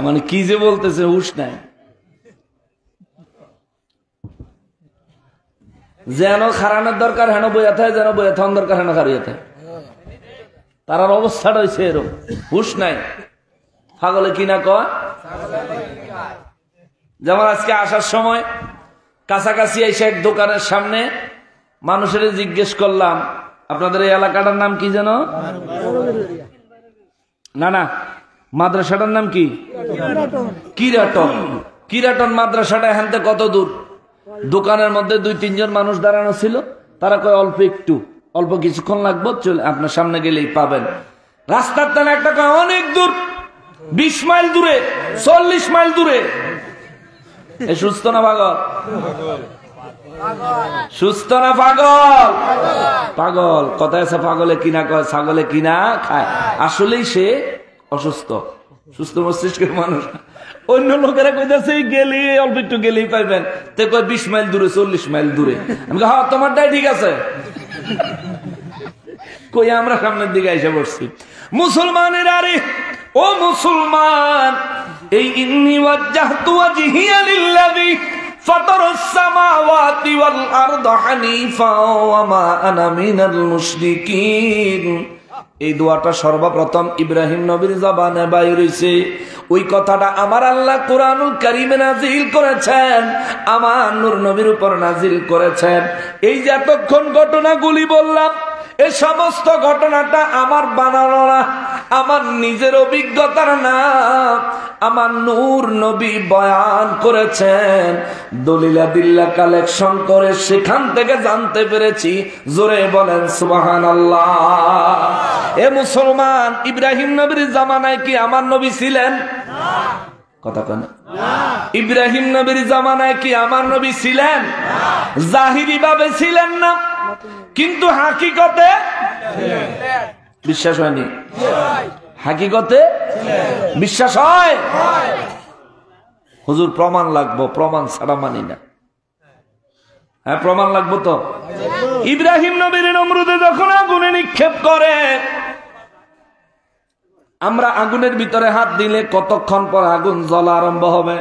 মানে কি যে বলতেছে হুশ নাই। যেন খারানোর দরকার হেন বইয়া থাকে, যেন বইয়া থাকার দরকার হেন খারিয়ে থাকে। তার অবস্থাটা হয়েছে এরকম, হুশ নাই। পাগলে কিনা কয়, যেমন আজকে আসার সময় কাছাকাছি এসে এক দোকানের সামনে মানুষের জিজ্ঞেস করলাম, আপনাদের এই এলাকাটার নাম কি যেন? না না, মাদ্রাসাটার নাম কি? কিরাটন। কিরাটন মাদ্রাসাটা এখান থেকে কত দূর? দোকানের মধ্যে 2-3 জন মানুষ দাঁড়ানো ছিল, তারা কয় অল্প একটু, অল্প কিছুক্ষণ লাগবে, চলে আপনার সামনে গেলেই পাবেন। রাস্তার টানে একটা কয় অনেক দূর, 20 মাইল দূরে, 40 মাইল দূরে। সুস্থ না পাগল? সুস্থ না পাগল? পাগল কথায় আছে, পাগলে কিনা কয় ছাগলে কিনা খায়। আসলেই সে অসুস্থ, সুস্থ মস্তিষ্কের মানুষ। অন্য লোকেরা কইতাছে গেলে অল্প একটু গেলেই পাইবেন, তে কয় 20 মাইল দূরে, 40 মাইল দূরে। আমি হ্যাঁ তোমারটাই ঠিক আছে। কই আমরা সামনের দিকে এসে পড়ছি। মুসলমানের আরে ও মুসলমান, এই ইন্নী ওয়াজ্জাহতু ওয়াজহিয়া লিল্লাযী ফাতারাস সামাওয়াতি ওয়াল আরদা হানিফা ওয়া মা আনা মিনাল মুশরিকিন, এই দোয়াটা সর্বপ্রথম ইব্রাহিম নবীর জবানে বাইর হইছে। ওই কথাটা আমার আল্লাহ কোরআনুল কারীমে নাজিল করেছেন, আমার নূর নবীর উপর নাজিল করেছেন। এই যে এতক্ষণ ঘটনাগুলি বললাম, এই সমস্ত ঘটনাটা আমার বানানো না, আমার নিজের অভিজ্ঞতার না, আমার নূর নবী বয়ান করেছেন, দলিলাদিল্লাহ কালেকশন করে সেখান থেকে জানতে পেরেছি। জোরে বলেন সুবহানাল্লাহ। এ মুসলমান, ইব্রাহিম নবীর জামানায় কি আমার নবী ছিলেন? কথা কেন? ইব্রাহিম নবীর জামানায় কি আমার নবী ছিলেন? জাহিরি ভাবে ছিলেন না, কিন্তু হাকিকতে বিশ্বাস হয়নি। হাকিকতে বিশ্বাস হয়। হুজুর প্রমাণ লাগবো, প্রমাণ ছাড়া মানি না। হ্যাঁ, প্রমাণ লাগবো তো। ইব্রাহিম নবীর নমরুদে যখন আগুনে নিক্ষেপ করে, আমরা আগুনের ভিতরে হাত দিলে কতক্ষণ পর আগুন জ্বলা আরম্ভ হবে?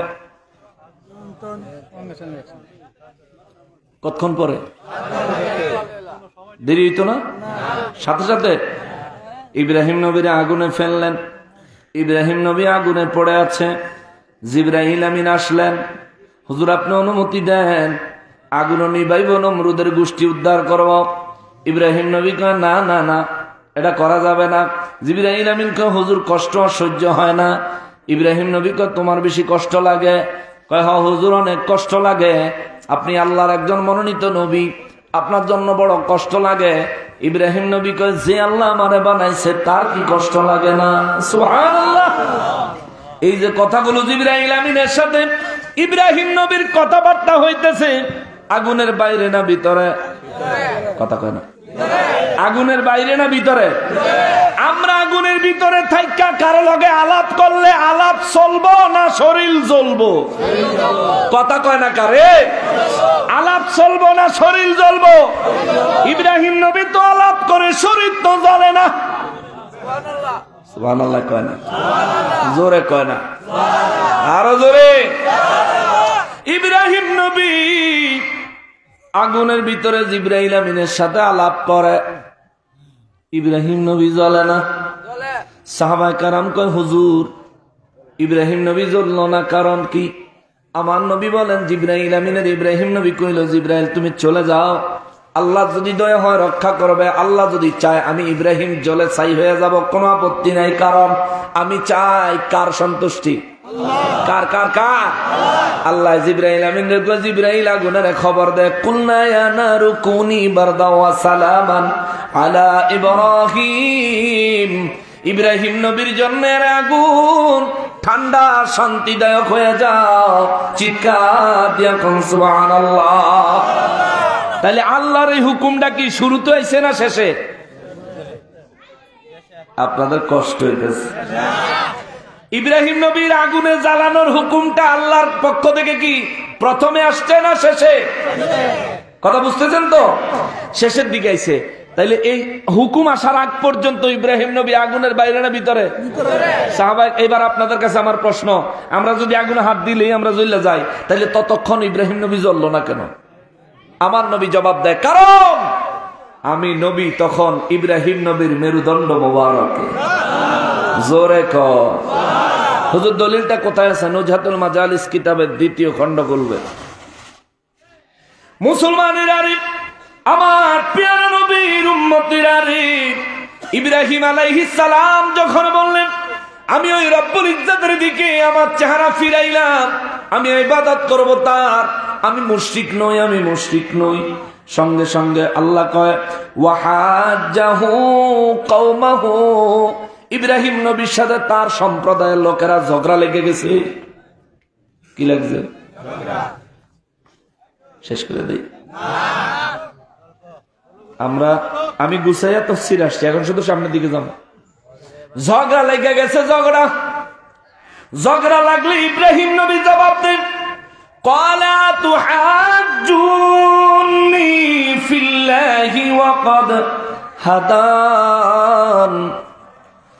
কতক্ষণ পরে? দেরি হইতো না? সাথে সাথে ইব্রাহিম নবীর আগুনে ফেললেন। ইব্রাহিম নবী আগুনে পড়ে আছে। জিবরাইল আমিন আসলেন, হুজুর আপনি অনুমতি দেন, আগুন নিবাইব, নমরুদের গোষ্ঠী উদ্ধার করব। ইব্রাহিম নবী কয় না না না, এটা করা যাবে না। জিবরাইল আমিন কয় হুজুর কষ্ট সহ্য হয় না। ইব্রাহিম নবী কয় তোমার বেশি কষ্ট লাগে? কয় হ হুজুর, অনেক কষ্ট লাগে, আপনি আল্লাহর একজন মনোনীত নবী, আপনার জন্য বড় কষ্ট লাগে। ইব্রাহিম নবী কয় যে আল্লাহ আমারে বানাইছে তার কি কষ্ট লাগে না? সুবহানাল্লাহ। এই যে কথাগুলো জিবরাইল আমিনের সাথে ইব্রাহিম নবীর কথাবার্তা হইতেছে, আগুনের বাইরে না ভিতরে? কথা কয় না। আগুনের বাইরে না ভিতরে? আমরা আগুনের ভিতরে থাইকা কারো লগে আলাপ করলে আলাপ চলবো না শরীর জ্বলবো? কথা কয় না কারে? আলাপ চলবো না শরীর জ্বলবো? ইব্রাহিম নবী তো আলাপ করে, শরীর তো জ্বলে না। সুবহানাল্লাহ কয় না? জোরে কয় না? আরো জোরে। ইব্রাহিম নবী আগুনের ভিতরে জিবরাইল আমিনের সাথে আলাপ করে, ইব্রাহিম নবী জ্বলে না। সাহাবায়ে কেরাম কয় হুজুর ইব্রাহিম নবী জ্বলল না, কারণ কি? আমার নবী বলেন জিবরাইল আমিনের, ইব্রাহিম নবী কইল জিবরাইল তুমি চলে যাও, আল্লাহ যদি দয়া হয় রক্ষা করবে, আল্লাহ যদি চায় আমি ইব্রাহিম জ্বলে ছাই হয়ে যাব, কোনো আপত্তি নাই, কারণ আমি চাই কার সন্তুষ্টি? কার কার কার? আল্লাহ জিবরাইল আমিন রে জিবরাইল আগুনের খবর দেয়, কুলনা ইয়া নারু কুনি বারদা ওয়া সালামান আলা ইব্রাহিম, ইব্রাহিম নবীর জন্য আগুন ঠান্ডা শান্তিদায়ক হয়ে যাও। চিৎকার দিয়া কোন সুবহানাল্লাহ। তাহলে আল্লাহর এই হুকুমটা কি শুরুতে হইছে না শেষে? আপনাদের কষ্ট হইতেছে। ইব্রাহিম নবীর আগুনে জ্বালানোর হুকুমটা আল্লাহর পক্ষ থেকে কি প্রথমে আসছে না শেষে? কথা বুঝতেছেন তো? শেষের দিকে আইছে। তাইলে এই হুকুম আসার আগ পর্যন্ত ইব্রাহিম নবী আগুনের বাইরে না ভিতরে? সাহাবা, এবার আপনাদের কাছে আমার প্রশ্ন, আমরা যদি আগুনে হাত দিলেই আমরা জ্বলে যাই, তাহলে ততক্ষণ ইব্রাহিম নবী জ্বললো না কেন? আমার নবী জবাব দেয়, কারণ আমি নবী তখন ইব্রাহিম নবীর মেরুদণ্ড মোবারক। জোরে কর। হুজুর দলিলটা কোথায় আছে? নুজহাতুল মাজালিস কিতাবের 2য় খণ্ড খুলবে। মুসলমানের আরিফ, আমার প্রিয় নবীর উম্মতের আরিফ, ইব্রাহিম আলাইহিস সালাম যখন বললেন আমি ওই রব্বুল ইজ্জতের দিকে আমার চেহারা ফিরাইলাম, আমি ইবাদত করব তার, আমি মুশরিক নই, আমি মুশরিক নই। সঙ্গে সঙ্গে আল্লাহ কয় ওয়াহাজ্জাহু কওমাহু, ইব্রাহিম নবীর সাথে তার সম্প্রদায়ের লোকেরা ঝগড়া লেগে গেছে। কি লাগছে? শেষ করে দেই। আমি গুছাইয়া তাফসীর আসছি, এখন শুধু সামনের দিকে যাব। ঝগড়া লেগে গেছে। ঝগড়া লাগলে ইব্রাহিম নবী জবাব দেন, ক্বালা তুহাজ্জুনি ফিল্লাহি ওয়া ক্বাদ হাদান,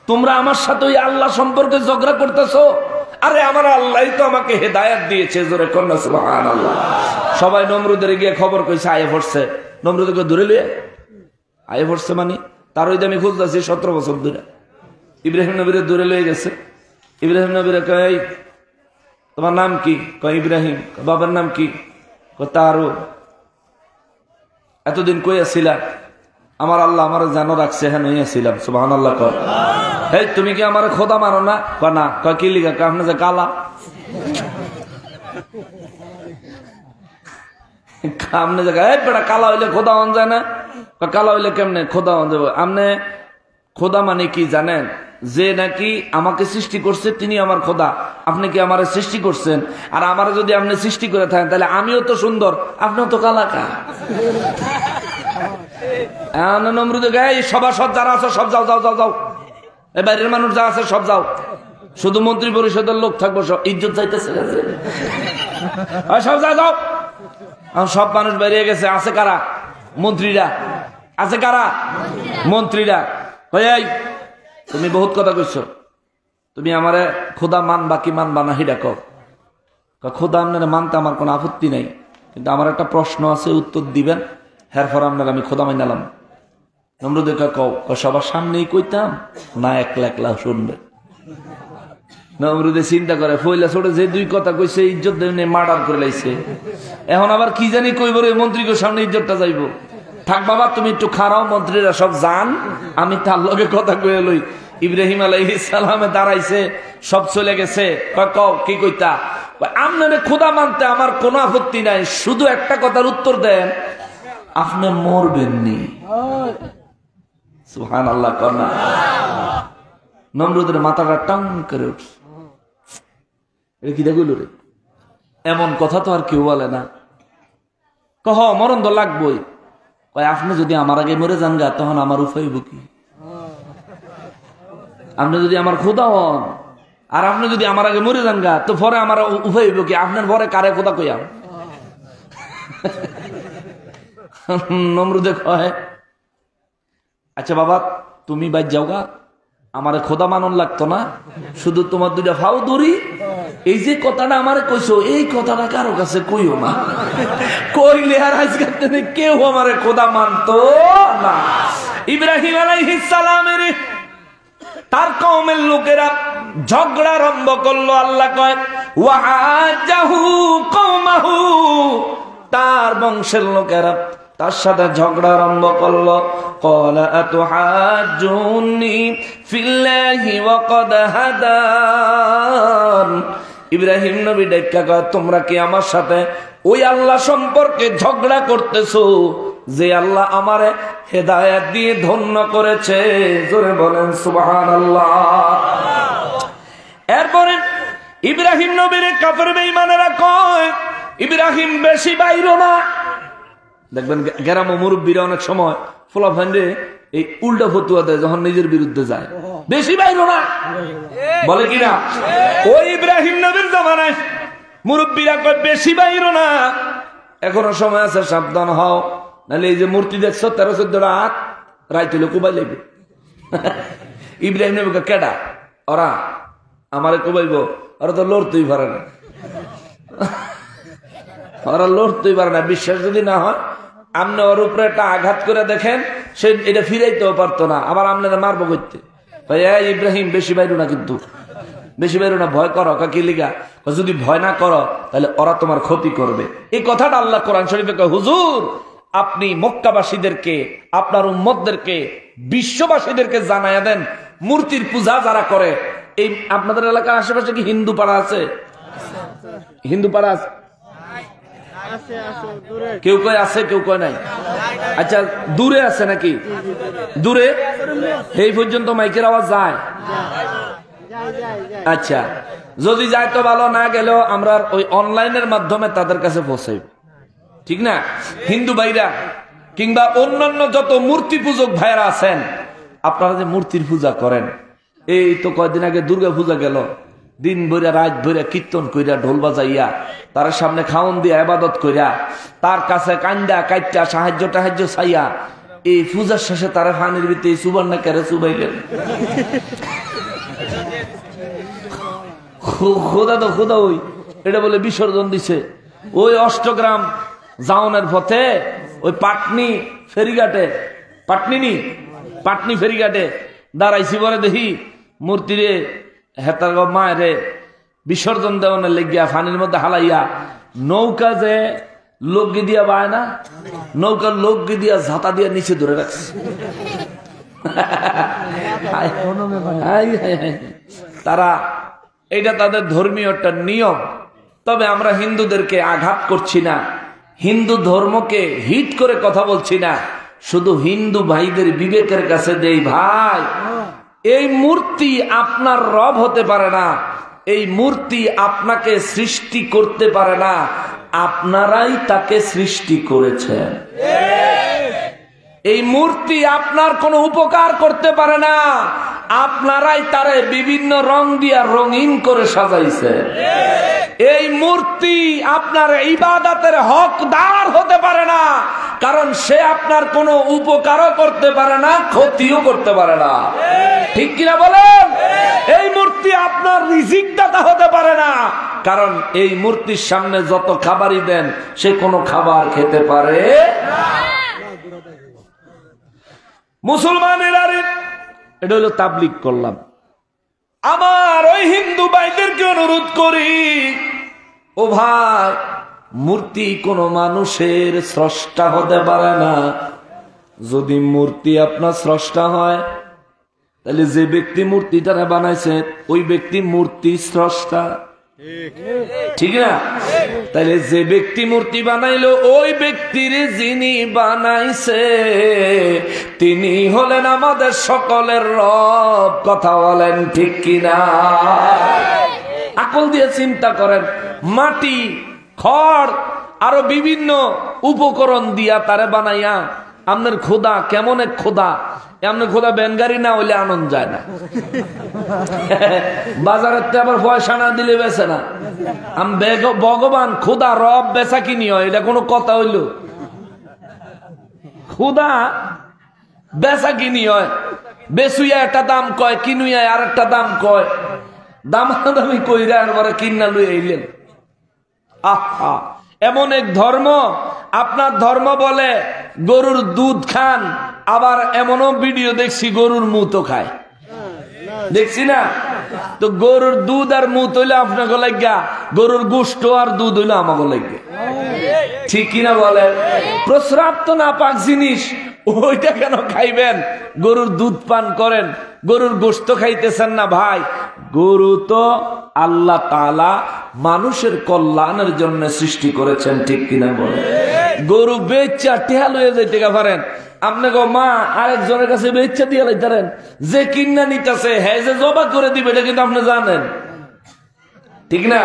তোমরা আমার সাথে ওই আল্লাহ সম্পর্কে ঝগড়া করতেছো, আরে আমার আল্লাহ তো আমাকে হেদায়েত দিয়েছে, জোরে কন্যা সুবহানাল্লাহ। সবাই নমরুদের গিয়ে খবর কইছে আয়ে পড়ছে, নমরুদকে ধরে লিয়ে আয়ে পড়ছে, মানে তার ওই আমি খুঁজতেছি 17 বছর ধরে। ইব্রাহিম নবীরে ধরে লয়ে গেছে। ইব্রাহিম নবীরে কয় তোমার নাম কি? কয় ইব্রাহিম। বাবার নাম কি? তারও। এতদিন কই আসছিলা? আমার আল্লাহ আমার জানো রাখছে, হ্যাঁ নইয়াছিলাম। সুবহানাল্লাহ। কয় এই তুমি কি আমার খোদা মানো না? কয় না। কয় কি লিগা? আপনি যে কালা, আপনি যে বেটা কালা হইলে খোদা হন যায় না? কালা হইলে কেমনে খোদা হন যাবে? আপনি খোদা মানে কি জানেন? যে নাকি আমাকে সৃষ্টি করছে তিনি আমার খোদা। আপনি কি আমার সৃষ্টি করছেন? আর আমার যদি আপনি সৃষ্টি করে থাকেন তাহলে আমিও তো সুন্দর, আপনিও তো কালাকা। নমরুদে গায়ে সভাসদ যারা আছে সব যাও যাও যাও যাও, এই বাইরের মানুষ যা আছে সব যাও, শুধু মন্ত্রী পরিষদের লোক থাকবো, সব ইজ্জত চাইতেছে, সব যাও যাও। সব মানুষ বেরিয়ে গেছে। আছে কারা? মন্ত্রীরা। আছে কারা? মন্ত্রীরা। এই তুমি বহুত কথা কইছো, তুমি আমারে খোদা মানবা কি মানবা না হিডা কও। খোদা আপনারা মানতে আমার কোনো আপত্তি নাই, কিন্তু আমার একটা প্রশ্ন আছে, উত্তর দিবেন, এরপর আপনার আমি খোদা মাইনালাম। নমরুদে কও সবার সামনেই কইতাম না একলা একলা শুনবে? নমরুদে চিন্তা করে ফইলা ছোট যে দুই কথা কইছে ইজ্জত দেনে মার্ডার করে লাইছে, এখন আবার কি জানি কইব রে মন্ত্রীকে সামনে ইজ্জতটা যাইব। থাক বাবা তুমি একটু খারাও, মন্ত্রীরা সব যান, আমি তার লগে কথা কয়ে লই। ইব্রাহিম আলাইহিস সালামে দাঁড়াইছে, সব চলে গেছে। কও কি কইতা? আপনারে খোদা মানতে আমার কোনো আপত্তি নাই, শুধু একটা কথার উত্তর দেন, আপনি মরবেননি। সুবহানাল্লাহ। কন্যা নমরুদের মাথাটা টাং করে উঠছে, কি দেখল রে, এমন কথা তো আর কেউ বলে না। কহ মরণ তো লাগবই। কয় আপনি যদি আমার আগে মরে যান গা, তখন আমার উপায়ব কি? আপনি যদি আমার খোদা হন আর আপনি যদি আমার আগে মরে যান গা, তো পরে আমার উপায়ব কি? আপনার পরে কারে খোদা কইয়া? নমরুদে কয় আচ্ছা বাবা তুমি বাইর যাও গা, আমারে খোদা মানন লাগতো না, শুধু তোমার দুইটা ফাও ধরি। এই যে কথাটা আমারে কইছো, এই কথাটা কারো কাছে কইও না, কইলে আর আজকাল কেউ আমারে খোদা মানতো না। ইব্রাহিম আলাইহিস সালামের তার কওমের লোকেরা ঝগড়া আরম্ভ করলো। আল্লাহ কয় ওয়াহাজাহু কওমাহু, তার বংশের লোকেরা তার সাথে ঝগড়া আরম্ভ করলো। ক্বালা আতুহাজ্জুনি ফিল্লাহি ওয়া ক্বাদ হাদান। ইব্রাহিম নবী ডাইকা কয় তোমরা কি আমার সাথে ওই আল্লাহ সম্পর্কে ঝগড়া করতেছো যে আল্লাহ আমারে হেদায়েত দিয়ে ধন্য করেছে? জোরে বলেন সুবহানাল্লাহ। এরপরে ইব্রাহিম নবীর কাফের বেঈমানেরা কয় ইব্রাহিম বেশি বাইরো না। দেখবেন গ্রাম মুরব্বীরা অনেক সময় ফোলা ফান্ডে এই উল্টা ফতুয়া দেয় যখন নিজের বিরুদ্ধে যায়, বেশি বাইরো না বলে কিনা? ওই ইব্রাহিম নবীর জামানায় মুরব্বীরা কয় বেশি বাইরো না, এখনো সময় আছে, সাবধান হও, নাহলে এই যে মূর্তি দেখছো 13-14টা হাত রাইত হইলে কোবাই লাগবে। ইব্রাহিম নবী কেডা? ওরা আমারে কোবাইব, ওরা তো লড়তেই পারে না, ওরা লড়তেই পারে না। বিশ্বাস যদি না হয় আপনি ওর উপরে একটা আঘাত করে দেখেন, সে এটা ফিরাইতেও পারতো না, আবার আপনারা মারবো করতে। ইব্রাহিম বেশি বাইরো না, কিন্তু বেশি বাইরো না, ভয় করো। কি লিগা? যদি ভয় না করো তাহলে ওরা তোমার ক্ষতি করবে। এই কথাটা আল্লাহ কোরআন শরীফে কয় হুজুর আপনি মক্কাবাসীদেরকে, আপনার উম্মতদেরকে, বিশ্ববাসীদেরকে জানায়া দেন মূর্তির পূজা যারা করে। এই আপনাদের এলাকার আশেপাশে কি হিন্দু পাড়া আছে? হিন্দু পাড়া আছে? কেউ কয় আছে, কেউ কয় নাই। আচ্ছা দূরে আছে নাকি? দূরে এই পর্যন্ত মাইকের আওয়াজ যায়? আচ্ছা যদি যায় তো ভালো, না গেলেও আমরা ওই অনলাইনের মাধ্যমে তাদের কাছে পৌঁছাইব, ঠিক না? হিন্দু ভাইরা কিংবা অন্যান্য যত মূর্তি পূজক ভাইরা আছেন, আপনারা যে মূর্তির পূজা করেন, এই তো কয়দিন আগে দুর্গা পূজা গেল, দিন ভরা রাত ভরা কীর্তন কইরা ঢোল বাজাইয়া তার সামনে খাওন দিয়া ইবাদত কইরা তার কাছে কান্দা কাইটা সাহায্য টাহায্য চাইয়া এই পূজার শেষে তারা ফানির ভিতরে সুবর্ণা কেড়ে চুবাইলেন। খোদা তো খোদা, ওই এটা বলে বিসর্জন দিছে। ওই অষ্টগ্রাম জাউনের পথে ওই পাটনি ফেরিঘাটে, পাটনি ফেরিঘাটে দাঁড়াইছি, পরে দেখি মূর্তিরে হেতার মায়েরে বিসর্জন দেওয়ানের লেগিয়া ফানির মধ্যে হালাইয়া নৌকা যে লোক দিয়া বায় না, নৌকার লোক দিয়া ঝাঁতা দিয়া নিচে ধরে রাখছে। তারা এটা তাদের ধর্মীয় একটা নিয়ম। তবে আমরা হিন্দুদেরকে আঘাত করছি না, হিন্দু ধর্মকে হিট করে কথা বলছি না, শুধু হিন্দু ভাইদের বিবেকের কাছে দেই, ভাই এই মূর্তি আপনার রব হতে পারে না, এই মূর্তি আপনাকে সৃষ্টি করতে পারে না, আপনারাই তাকে সৃষ্টি করেছেন। এই মূর্তি আপনার কোনো উপকার করতে পারে না, আপনারাই তারে বিভিন্ন রং দিয়া রঙিন করে সাজাইছে। এই মূর্তি আপনার ইবাদতের হকদার হতে পারে না, কারণ সে আপনার কোনো উপকারও করতে পারে না, ক্ষতিও করতে পারে না। ঠিক কিনা বলেন? এই মূর্তি আপনার রিজিক দাতা হতে পারে না, কারণ এই মূর্তির সামনে যত খাবারই দেন সে কোনো খাবার খেতে পারে না। মুসলমানেরা, এটা হলো তাবলীগ করলাম। আমার ওই হিন্দু ভাইদেরকে অনুরোধ করি, ও ভাই মূর্তি কোনো মানুষের স্রষ্টা হতে পারে না। যদি মূর্তি আপনার স্রষ্টা হয়, তাহলে যে ব্যক্তি মূর্তিটা বানাইছে ওই ব্যক্তি মূর্তি স্রষ্টা, ঠিক না? তাহলে যে ব্যক্তি মূর্তি বানাইলো ওই ব্যক্তির যিনি বানাইছে তিনি হলেন আমাদের সকলের রব। কথা বলেন ঠিক কিনা? আকল দিয়ে চিন্তা করেন, মাটি, খড় আরো বিভিন্ন উপকরণ দিয়া তারে বানাইয়া আপনার খোদা কেমন এক খোদা, আপনার খোদা ব্যানগাড়ি না হইলে আনন্দ যায় না। বাজারের আবার পয়সা না দিলে বেচে না। ভগবান খোদা রব বেচা কিনি হয়, এটা কোনো কথা হইল? খোদা বেচা কিনি হয়, বেচুইয়া একটা দাম কয়, কিনুইয়া আর একটা দাম কয়, দামাদামি কইরা একবারে কিনা লই আইলেন। আহা, এমন এক ধর্ম। আপনার ধর্ম বলে গরুর দুধ খান, আবার এমনও ভিডিও দেখছি গরুর মুতো খায়, দেখছি না? তো গরুর দুধ আর মুত হইলে আপনাকে লাগা, গরুর গোশত আর দুধ হইলে আমাকে লাগবে, ঠিক কিনা বলেন? প্রস্রাব তো না পাক জিনিস, ওইটা কেন খাইবেন? গরুর দুধ পান করেন, গরুর গোশত খাইতেছেন না। ভাই গরু তো আল্লাহ তাআলা মানুষের কল্যাণের জন্য সৃষ্টি করেছেন, ঠিক কিনা বলেন? গরু বেচা টেহা লইয়া যাইতে পারেন, আপনি গো মা আরেকজনের কাছে বেচা দিয়ে লাইতারেন, যে কিনা নিতেছে হ্যাঁ যে জবা করে দিবে এটা কিন্তু আপনি জানেন, ঠিক না?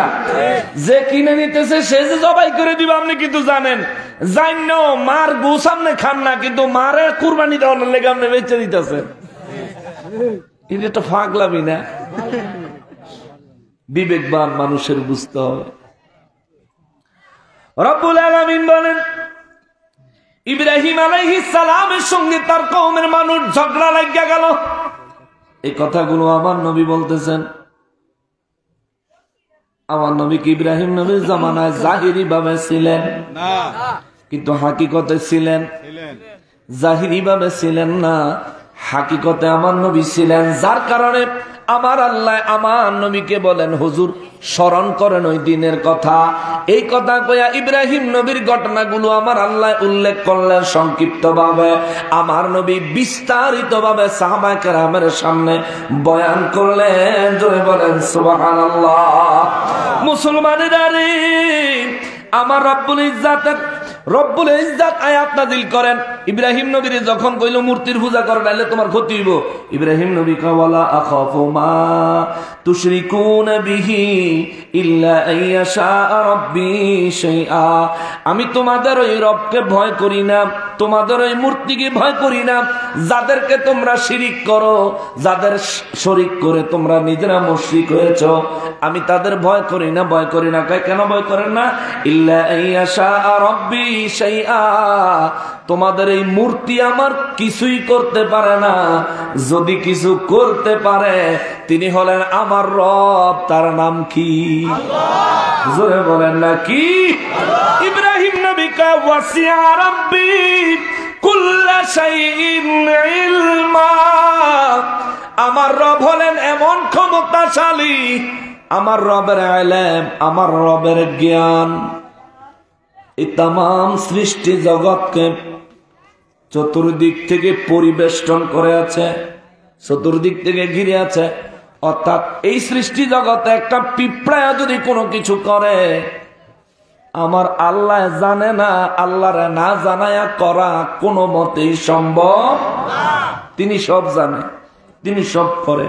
যে কিনে নিতেছে সে যে জবাই করে দিবে আপনি কিন্তু জানেন। জানো মার গো সামনে খান না, কিন্তু মারে কুরবানি দেওয়ার লেগে আপনি বেচে দিতেছেন। এটা তো ফাগলামি না? বিবেকবান মানুষের বুঝতে হবে। রব্বুল আলামিন বলেন, ইব্রাহিম আলাইহিস সালামের সঙ্গে তার কওমের মানুষ ঝগড়া লাগিয়া গেল। এই কথাগুলো আমার নবী বলতেছেন। আমার নবী কি ইব্রাহিম নবীর জামানায় জাহিরি ভাবে ছিলেন না, কিন্তু হাকিকতে ছিলেন? জাহিরি ভাবে ছিলেন না, হাকিকতে আমার নবী ছিলেন। যার কারণে আমার আল্লাহ আমার নবীকে বলেন, হুজুর স্মরণ করেন ওই দিনের কথা। এই কথা কইয়া ইব্রাহিম নবীর ঘটনাগুলো আমার আল্লাহ উল্লেখ করলেন সংক্ষিপ্ত ভাবে। আমার নবী বিস্তারিত ভাবে সাহাবায়ে কেরামের সামনে বয়ান করলেন। জোরে বলেন সুবহানাল্লাহ। মুসলমানেরা রে, আমার রব্বুল ইজ্জাত আয়াত নাযিল করেন। ইব্রাহিম নবীর যখন কইল মূর্তির পূজা করে নাইলে তোমার ক্ষতি হইব, ইব্রাহিম নবী কয় ওয়ালা আখাফু মা তুশরিকুন বিহি ইল্লা আইয়াশা রাব্বি শাইআ। আমি তোমাদের ওই রবকে ভয় করি না, তোমাদের ওই মূর্তিকে ভয় করি না যাদেরকে তোমরা শিরিক করো, যাদের শরিক করে তোমরা নিজেরা মুশরিক হয়েছ, আমি তাদের ভয় করি না। ভয় করি না কেন ভয় করেন না? ইল্লা আইয়াশা রাব্বি শাইআ, তোমাদের এই মূর্তি আমার কিছুই করতে পারে না। যদি কিছু করতে পারে তিনি হলেন আমার রব। তার নাম কি? জোরে বলেন না কি? ইব্রাহিম নবী কা ওয়াসিয়া রাব্বি কুল্লা শাইইন ইলমা, আমার রব হলেন এমন ক্ষমতাশালী, আমার রবের ইলম, আমার রবের জ্ঞান এই তামাম সৃষ্টি জগৎকে চতুর্দিক থেকে পরিবেষ্টন করে আছে, চতুর্দিক থেকে ঘিরে আছে। অর্থাৎ এই সৃষ্টি জগতে একটা পিঁপড়া যদি কোনো কিছু করে, আমার আল্লাহ জানে না, আল্লাহরে না জানায়া করা কোনো মতেই সম্ভব না। তিনি সব জানে, তিনি সব করে।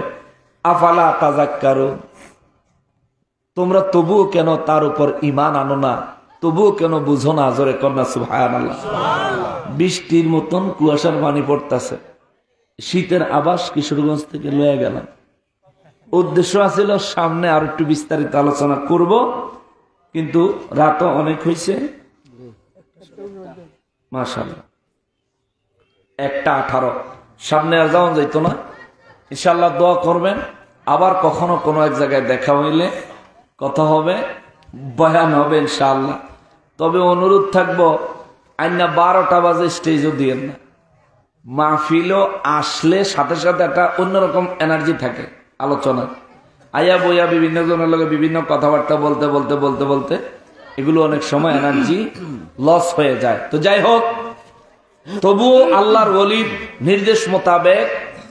আফালা তাযাক্কারুন, তোমরা তবুও কেন তার উপর ঈমান আনো না? তবুও কেন বুঝো না? জোরে কন্যা সুবহানাল্লাহ। বৃষ্টির মতন কুয়াশার পানি পড়তেছে, শীতের আবাস কিশোরগঞ্জ থেকে লয়ে গেলাম। উদ্দেশ্য আছিল সামনে আর একটু বিস্তারিত আলোচনা করব, কিন্তু রাতও অনেক হয়েছে। মাশাআল্লাহ 1:18, সামনে আর যাওয়া যাইতো না। ইনশাআল্লাহ দোয়া করবেন, আবার কখনো কোনো এক জায়গায় দেখা হইলে কথা হবে, বয়ান হবে ইনশাআল্লাহ। তবে অনুরোধ থাকবো, আইনা 12টা বাজে স্টেজও দিয়েন না। মাহফিলও আসলে সাথে সাথে একটা অন্যরকম এনার্জি থাকে আলোচনা। আয়া বইয়া বিভিন্ন জনের লগে বিভিন্ন কথাবার্তা বলতে বলতে বলতে বলতে এগুলো অনেক সময় এনার্জি লস হয়ে যায়। তো যাই হোক, তবুও আল্লাহর ওলির নির্দেশ মোতাবেক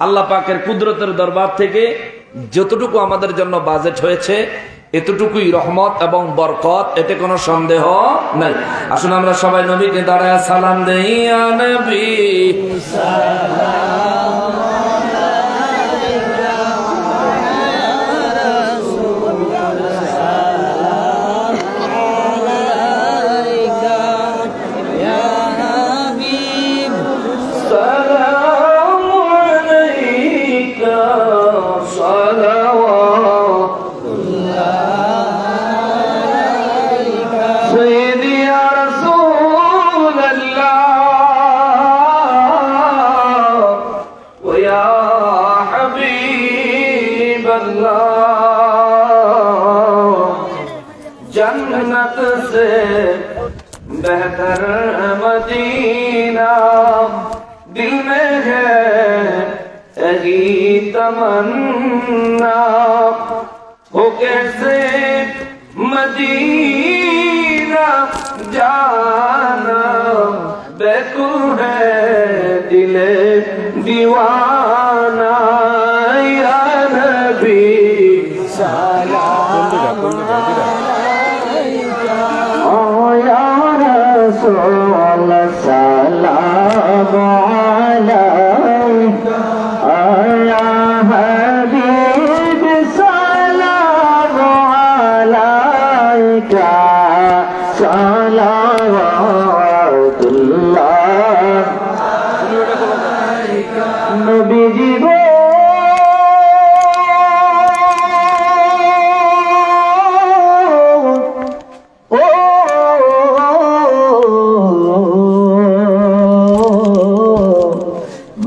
আল্লাহ পাকের কুদরতের দরবার থেকে যতটুকু আমাদের জন্য বাজেট হয়েছে এতটুকুই রহমত এবং বরকত, এতে কোনো সন্দেহ নাই। আসুন আমরা সবাই নবীকে দাঁড়ায় সালাম দেই। ইয়া নবী जन्नत से बेहतर मदीना दिल में है यही तमन्ना हो कैसे मदीना जाना बेकुल है दिले दीवाना या नबी सलाम सलाम अलैका या हबीब सलाम अलैका सलावतुल्लाह नबी जी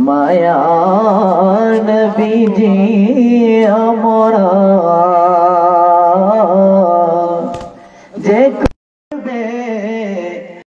माया नबी जी हमरा